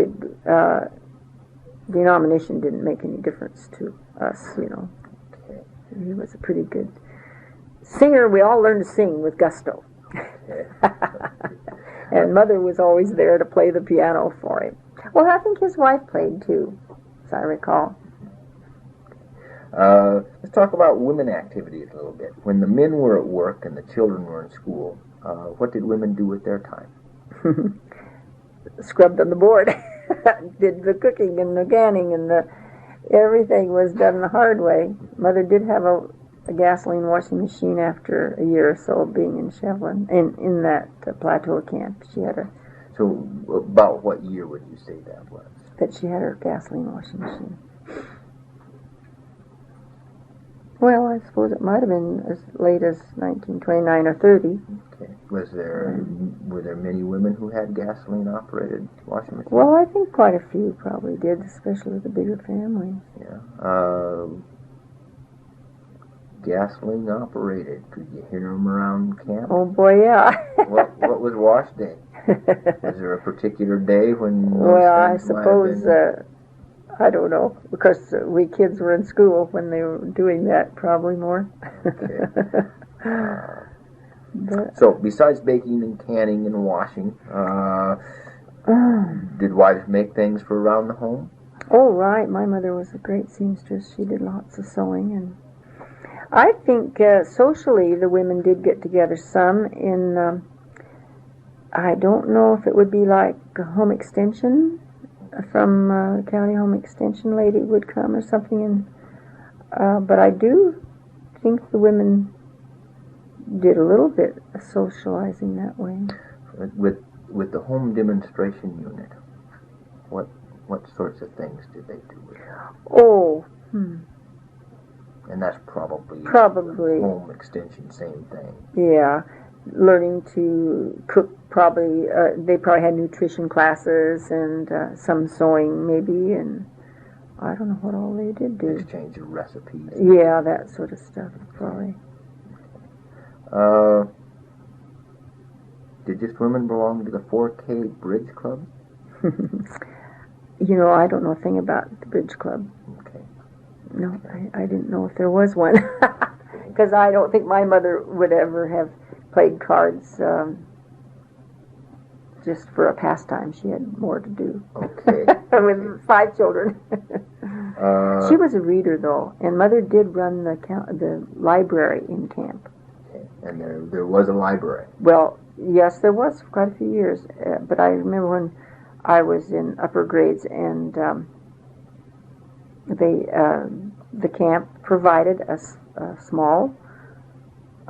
denomination didn't make any difference to us, Okay. He was a pretty good singer. We all learned to sing with gusto. And Mother was always there to play the piano for him. Well, I think his wife played too, as I recall. Let's talk about women activities a little bit. When the men were at work and the children were in school, what did women do with their time? Scrubbed on the board. Did the cooking and the canning and everything was done the hard way. Mother did have a gasoline washing machine after a year or so being in Shevlin, in that Plateau Camp. She had So about what year would you say that was? That she had her gasoline washing machine. Well, I suppose it might have been as late as 1929 or 30. Okay. Were there many women who had gasoline-operated washing machines? Well, I think quite a few probably did, especially the bigger families. Yeah. Gasoline-operated. Could you hear them around camp? Oh, boy, yeah. What was wash day? Was there a particular day when... Well, I suppose... I don't know, because we kids were in school when they were doing that, probably more. Okay. So, besides baking and canning and washing, did wives make things for around the home? Oh, right. My mother was a great seamstress. She did lots of sewing. And I think socially the women did get together some in, I don't know if it would be like a home extension from County Home Extension lady would come or something, and but I do think the women did a little bit of socializing that way. With the home demonstration unit, what sorts of things did they do with that? Oh, And that's probably home extension, same thing. Yeah, learning to cook. Probably they probably had nutrition classes and some sewing maybe, and I don't know what all they did do. Exchange of recipes. Yeah, that sort of stuff probably. Did just women belong to the 4K Bridge Club? You know, I don't know a thing about the Bridge Club. Okay. No, I didn't know if there was one. Because I don't think my mother would ever have played cards just for a pastime. She had more to do. Okay. With 5 children. She was a reader, though, and Mother did run the library in camp. Okay. And there was a library. Well, yes, there was for quite a few years. But I remember when I was in upper grades, and the camp provided a small,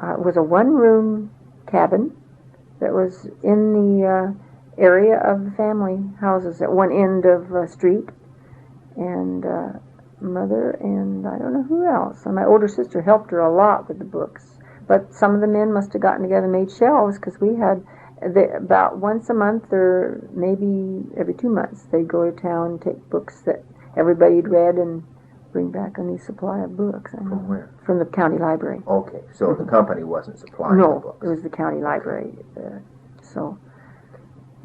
it was a one-room cabin that was in the area of the family houses at one end of the street, and Mother and I don't know who else. And my older sister helped her a lot with the books, but some of the men must have gotten together and made shelves, because we had about once a month or maybe every 2 months they'd go to town and take books that everybody had read and bring back a new supply of books. From where? From the county library. Okay, so the company wasn't supplying the books. No, it was the county library. So,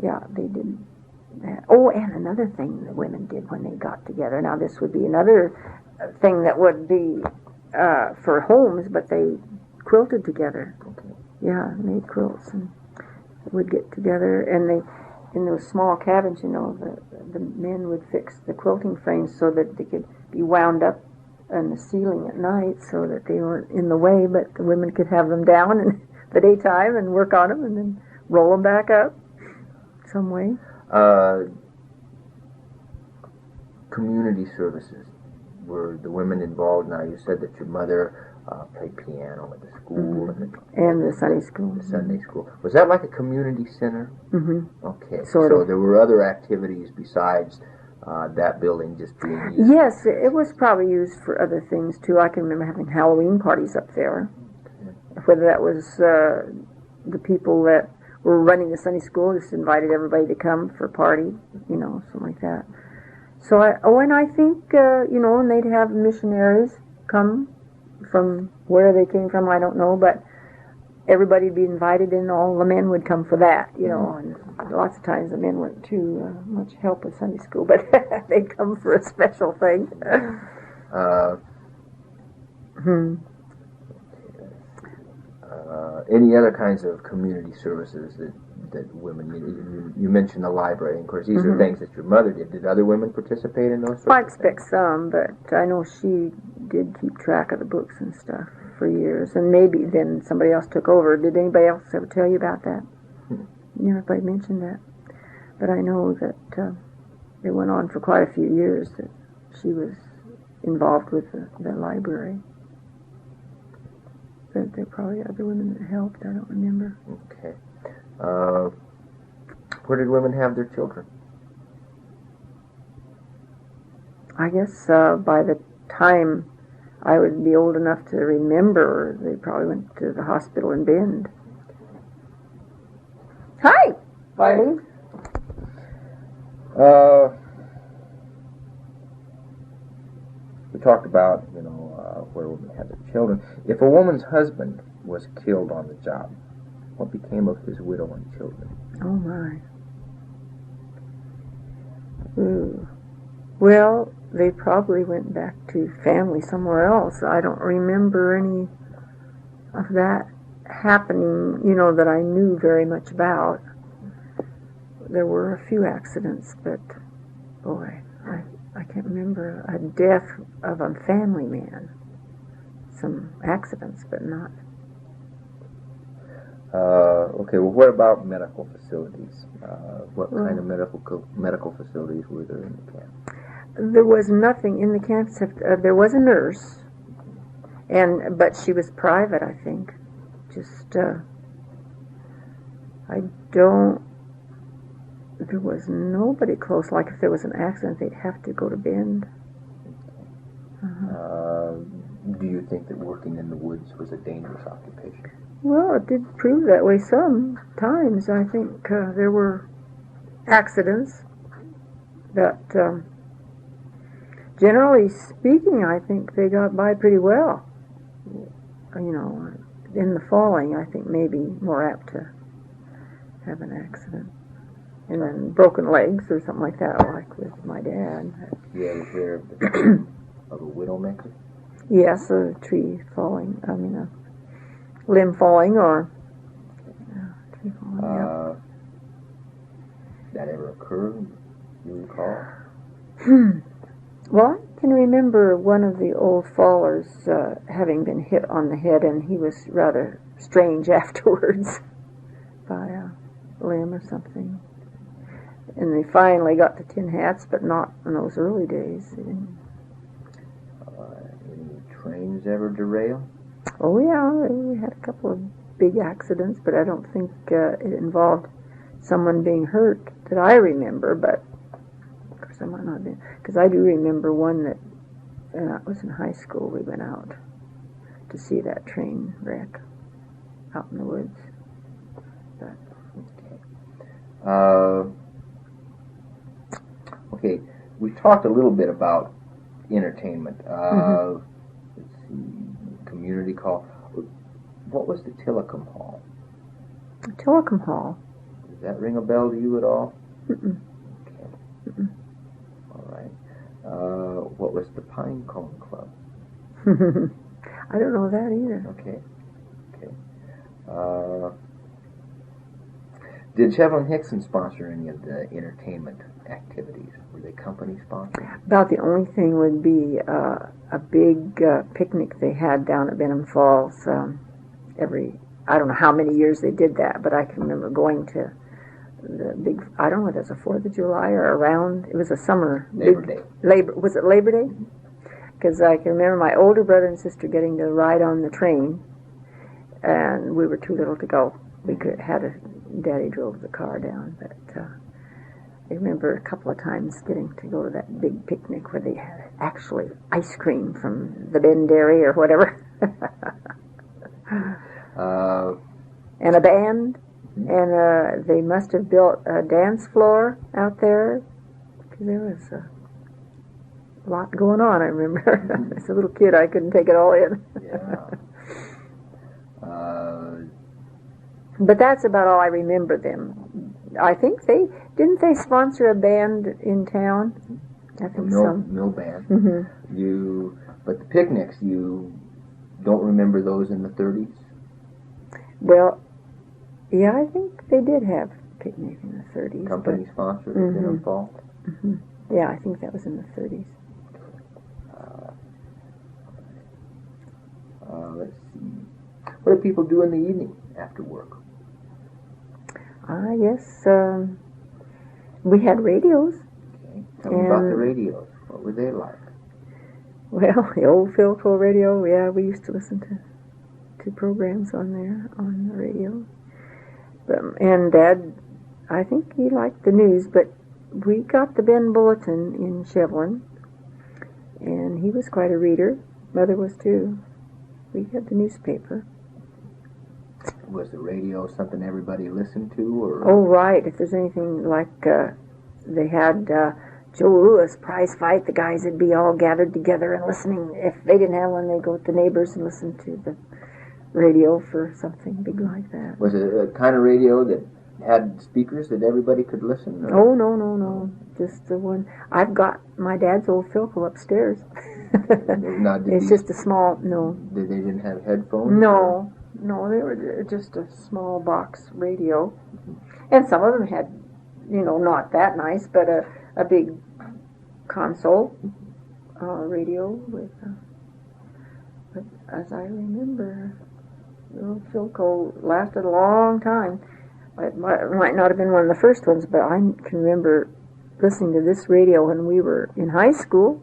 yeah, they did that. Oh, and another thing the women did when they got together. Now, this would be another thing that would be for homes, but they quilted together. Okay. Yeah, made quilts and would get together, and they, in those small cabins, you know, the men would fix the quilting frames so that they could be wound up on the ceiling at night so that they weren't in the way, but the women could have them down in the daytime and work on them and then roll them back up some way. Community services. Were the women involved? Now, you said that your mother played piano at the school. And the Sunday school. The Sunday school. Was that like a community center? Mm-hmm. Okay. Sort of. There were other activities besides that building just being used? Yes, it was probably used for other things, too. I can remember having Halloween parties up there. Okay. Whether that was the people that were running the Sunday school just invited everybody to come for a party, you know, something like that. So, and I think, you know, and they'd have missionaries come from where they came from, I don't know, but everybody'd be invited and all the men would come for that, you know, and lots of times the men weren't too much help with Sunday school, but they'd come for a special thing. Any other kinds of community services that women, you mentioned the library, and of course these are things that your mother did. Did other women participate in those sorts I of things? expect some, but I know she did keep track of the books and stuff for years, and maybe then somebody else took over. Did anybody else ever tell you about that? Nobody mentioned that. But I know that it went on for quite a few years that she was involved with the library. But there are probably other women that helped. I don't remember. Okay. Where did women have their children? I guess by the time I would be old enough to remember, they probably went to the hospital in Bend. Hi, Barney. We talked about, you know, where women had their children. If a woman's husband was killed on the job, what became of his widow and children? Oh, my. Ooh. Well, they probably went back to family somewhere else. I don't remember any of that happening, you know, that I knew very much about. There were a few accidents, but, boy, I can't remember a death of a family man. Some accidents, but not. Okay, well, what about medical facilities? What kind of medical facilities were there in the camp? There was nothing in the camp except there was a nurse, but she was private, I think. Just there was nobody close. Like if there was an accident, they'd have to go to Bend. Do you think that working in the woods was a dangerous occupation? Well, it did prove that way sometimes. I think there were accidents that, generally speaking, I think they got by pretty well. You know, in the falling, I think maybe more apt to have an accident. And then broken legs or something like that, like with my dad. You ever hear of a widowmaker? Yes, a tree falling. I mean, a limb falling or a tree falling. Yeah. That ever occurred? You recall? Well, I can remember one of the old fallers having been hit on the head, and he was rather strange afterwards by a limb or something. And they finally got the tin hats, but not in those early days. Any trains ever derail? Oh, yeah, we had a couple of big accidents, but I don't think it involved someone being hurt that I remember, but of course I might not have been, because I do remember one that was in high school. We went out to see that train wreck out in the woods. But, okay, we talked a little bit about entertainment. Let's see, community call. What was the Tillicum Hall? Tillicum Hall. Does that ring a bell to you at all? Mm-mm. Okay. Mm-mm. All right. What was the Pine Cone Club? I don't know that either. Okay. Okay. Did Shevlin-Hixon sponsor any of the entertainment activities? Were they company sponsored? About the only thing would be a big picnic they had down at Benham Falls I don't know how many years they did that, but I can remember going to the big, I don't know if it was a 4th of July or around, it was a summer. Labor Day. Was it Labor Day? Because I can remember my older brother and sister getting to ride on the train, and we were too little to go. We Daddy drove the car down, but I remember a couple of times getting to go to that big picnic where they had actually ice cream from the Bend Dairy or whatever. And a band, and they must have built a dance floor out there, because there was a lot going on, I remember. As a little kid, I couldn't take it all in. Yeah. But that's about all I remember them. I think didn't they sponsor a band in town? I think so. Mill band. Mm-hmm. But the picnics, you don't remember those in the 30s? Well, yeah, I think they did have a picnic in the 30s. Company sponsored at Benham Falls? Mm-hmm. Yeah, I think that was in the 30s. Let's see. What do people do in the evening after work? I guess we had radios. Okay. Tell me about the radios. What were they like? Well, the old Philco radio, yeah, we used to listen to programs on there, on the radio. And Dad, I think he liked the news, but we got the Bend Bulletin in Shevlin, and he was quite a reader. Mother was too. We had the newspaper. Was the radio something everybody listened to, or? Oh, right. If there's anything like they had Joe Louis prize fight, the guys would be all gathered together and listening. If they didn't have one, they'd go with the neighbors and listen to the radio for something big like that. Was it a kind of radio that had speakers that everybody could listen? Or? Oh, no. Just the one. I've got my dad's old Philco upstairs. It's just a small, no. They didn't have headphones? No, they were just a small box radio. And some of them had, not that nice, but a big console radio with, but as I remember, Philco lasted a long time. It might not have been one of the first ones, but I can remember listening to this radio when we were in high school.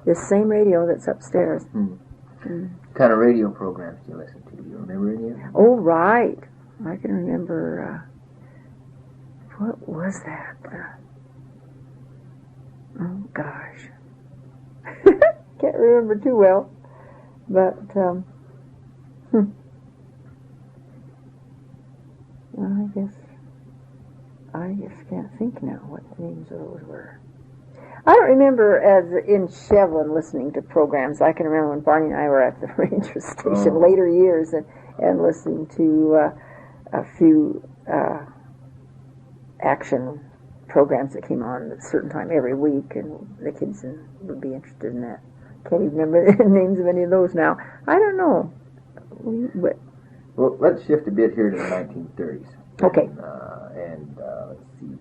This same radio that's upstairs. What kind of radio programs do you listen to? Do you remember any of them? Oh, right. I can remember, what was that? Oh, gosh. Can't remember too well. But, I just can't think now what the names of those were. I don't remember as in Shevlin listening to programs. I can remember when Barney and I were at the ranger station later years and listening to a few action programs that came on at a certain time every week, and the kids would be interested in that. Can't even remember the names of any of those now. I don't know. Well, let's shift a bit here to the 1930s. Okay. Let's see.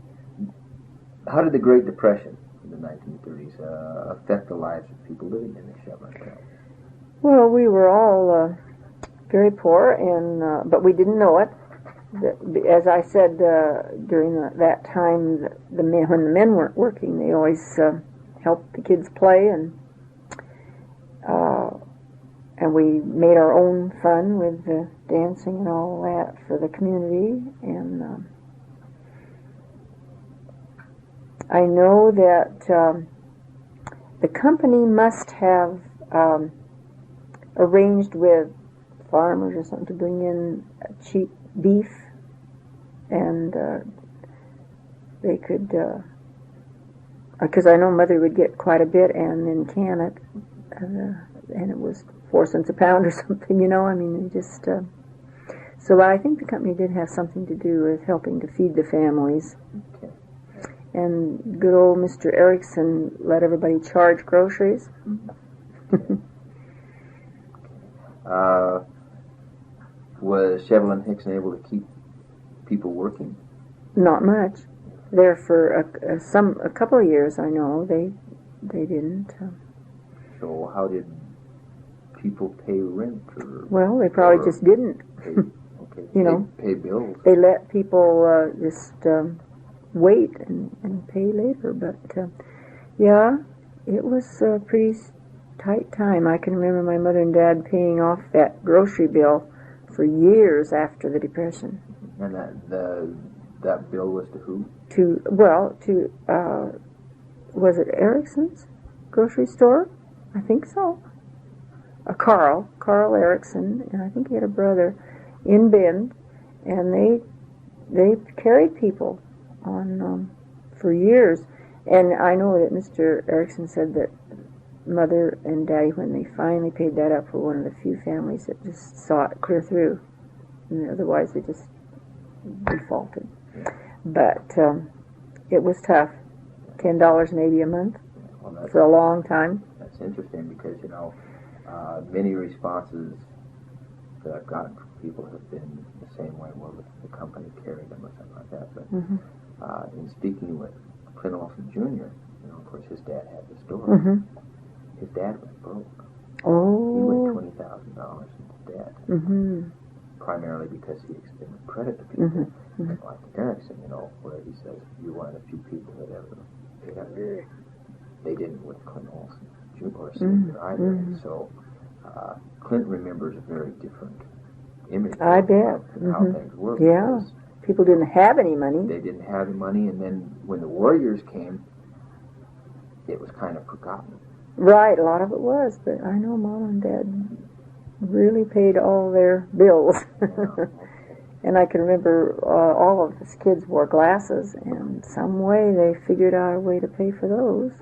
How did the Great Depression in the 1930s affect the lives of people living in the Shevlin Camp? Well, we were all very poor, and but we didn't know it. As I said, during that time, when the men weren't working, they always helped the kids play, and we made our own fun with the dancing and all that for the community. And I know that the company must have arranged with farmers or something to bring in cheap beef, and they could, because I know Mother would get quite a bit and then can it, and it was 4 cents a pound or something, you know. I mean, it just so I think the company did have something to do with helping to feed the families. Okay. And good old Mr. Erickson let everybody charge groceries. Was Shevlin-Hixon able to keep people working? Not much. There for a couple of years, I know they didn't. So how did people pay rent? Well, they probably just didn't. Pay bills. They let people just wait and pay later. But yeah, it was a pretty tight time. I can remember my mother and dad paying off that grocery bill for years after the Depression. And that bill was to who? Was it Erickson's grocery store? I think so. Carl Erickson, and I think he had a brother in Bend, and they carried people on for years. And I know that Mr. Erickson said that Mother and Daddy, when they finally paid that up, were one of the few families that just saw it clear through, and otherwise they just defaulted. But it was tough. $10 maybe a month for a long time. That's interesting because, many responses that I've gotten from people have been the same way, well, the company carried them or something like that. But in speaking with Clint Olson Jr., of course, his dad had the store. His dad went broke. Oh. He went $20,000 into debt. Primarily because he extended credit to people. Like Erickson, where he says, you're one of the few people that ever paid up. They didn't with Clint Olson Jr. Sr. either. So Clint remembers a very different image I bet. of how things were. Yeah. People didn't have any money. They didn't have the money, and then when the war years came, it was kind of forgotten. Right, a lot of it was, but I know Mom and Dad really paid all their bills. And I can remember all of us kids wore glasses, and some way they figured out a way to pay for those,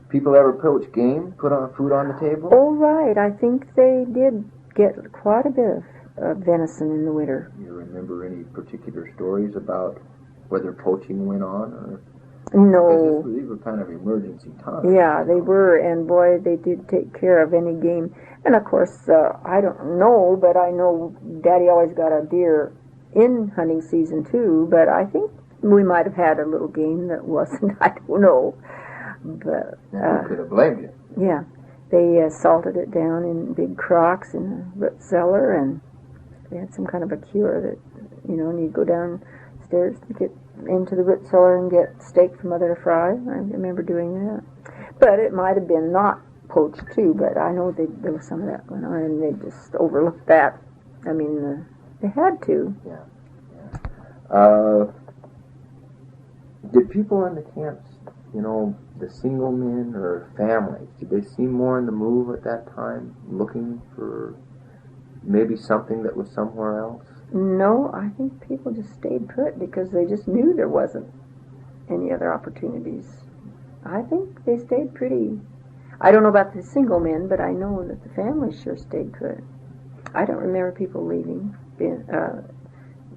People ever poach game, put on food on the table? Oh, right. I think they did get quite a bit of venison in the winter. You remember any particular stories about whether poaching went on? Or no. Because these were kind of emergency times. Yeah, they were, and boy, they did take care of any game. And of course, I don't know, but I know Daddy always got a deer in hunting season too, but I think we might have had a little game that wasn't, I don't know. But who could have blamed you? Yeah. They salted it down in big crocks in the root cellar, and they had some kind of a cure that, and you'd go downstairs to get into the root cellar and get steak for Mother to fry. I remember doing that. But it might have been not poached too, but I know there was some of that going on, and they just overlooked that. I mean, they had to. Yeah. Did people in the camps, the single men or families, did they seem more in the move at that time, looking for maybe something that was somewhere else? No, I think people just stayed put because they just knew there wasn't any other opportunities. I think they stayed pretty. I don't know about the single men, but I know that the families sure stayed put. I don't remember people leaving.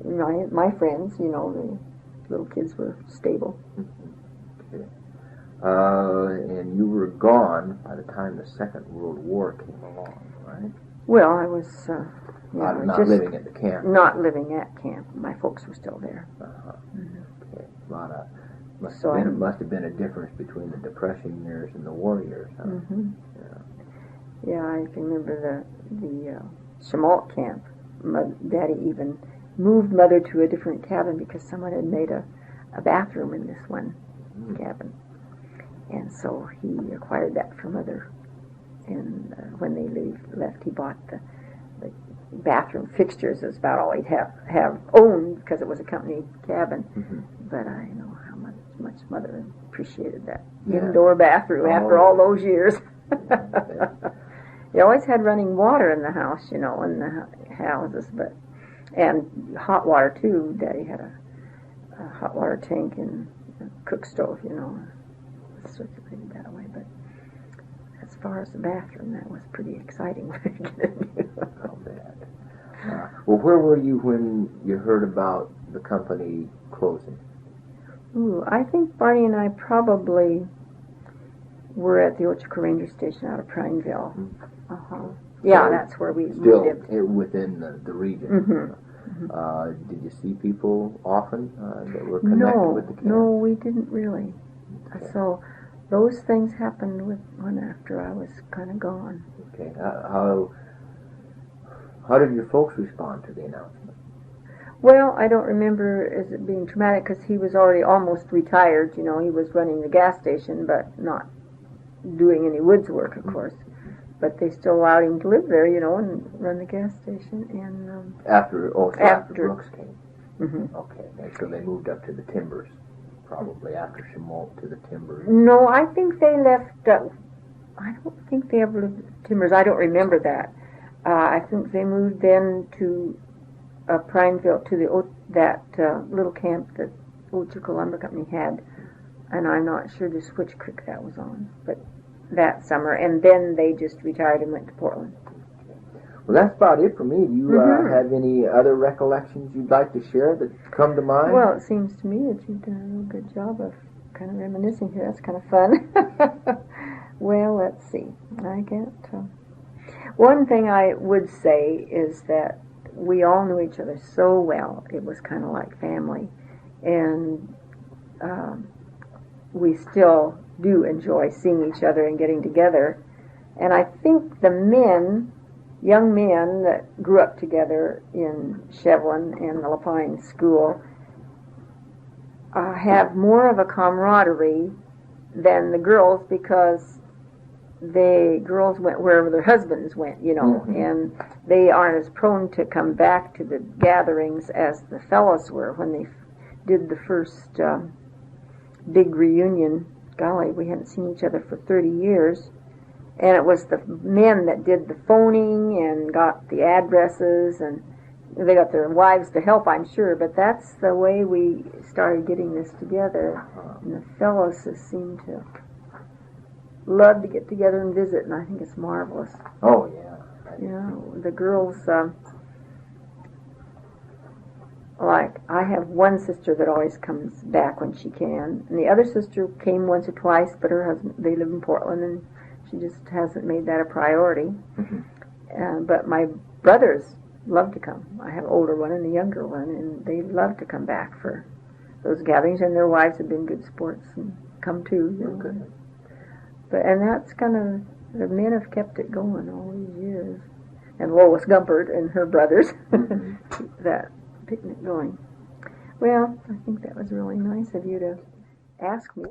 My friends, the little kids were stable. Okay. And you were gone by the time the Second World War came along, right? Well, I was not living at the camp. Not living at camp. My folks were still there. Okay. Must have been a difference between the Depression years and the war years, huh? Yeah, I can remember the Schmaltz camp. Daddy even moved Mother to a different cabin because someone had made a bathroom in this one cabin. And so he acquired that for Mother. And when they left, he bought the bathroom fixtures. Is about all he'd have owned because it was a company cabin. But I know how much Mother appreciated that indoor bathroom after all those years. He always had running water in the house, in the houses, and hot water too. Daddy had a hot water tank and a cook stove, circulated that way. But as far as the bathroom, that was pretty exciting. How bad. Well, where were you when you heard about the company closing? I think Barney and I probably were at the Ochoco Ranger Station out of Prineville. Yeah, that's where we lived. Still within the region. Did you see people often that were connected with the camp? No, we didn't really. Okay. So those things happened one after I was kind of gone. Okay. How did your folks respond to the announcement? Well, I don't remember as it being traumatic because he was already almost retired. He was running the gas station, but not doing any woods work, of course. But they still allowed him to live there, and run the gas station. And after Brooks came. Okay, so they moved up to the timbers, probably after Schmaltz to the timbers. No, I think they left. I don't think they ever lived at the timbers. I don't remember that. I think they moved then to Prineville to that little camp that Ochoco Lumber Company had, and I'm not sure just which creek that was on, but that summer, and then they just retired and went to Portland. Well, that's about it for me. Do you have any other recollections you'd like to share that come to mind? Well, it seems to me that you've done a real good job of kind of reminiscing here. That's kind of fun. Well, let's see. I can't. One thing I would say is that we all knew each other so well. It was kind of like family, and we still do enjoy seeing each other and getting together. And I think the young men that grew up together in Shevlin and the Lapine School have more of a camaraderie than the girls because the girls went wherever their husbands went, and they aren't as prone to come back to the gatherings as the fellows were when they did the first big reunion. Golly, we hadn't seen each other for 30 years. And it was the men that did the phoning and got the addresses, and they got their wives to help, I'm sure, but that's the way we started getting this together. And the fellows just seem to love to get together and visit, and I think it's marvelous. Oh, yeah. The girls, like, I have one sister that always comes back when she can, and the other sister came once or twice, but her husband, they live in Portland, and she just hasn't made that a priority. But my brothers love to come. I have an older one and a younger one, and they love to come back for those gatherings, and their wives have been good sports and come too. Okay. And that's kind of The men have kept it going all these years. And Lois Gumpert and her brothers keep that picnic going. Well, I think that was really nice of you to ask me.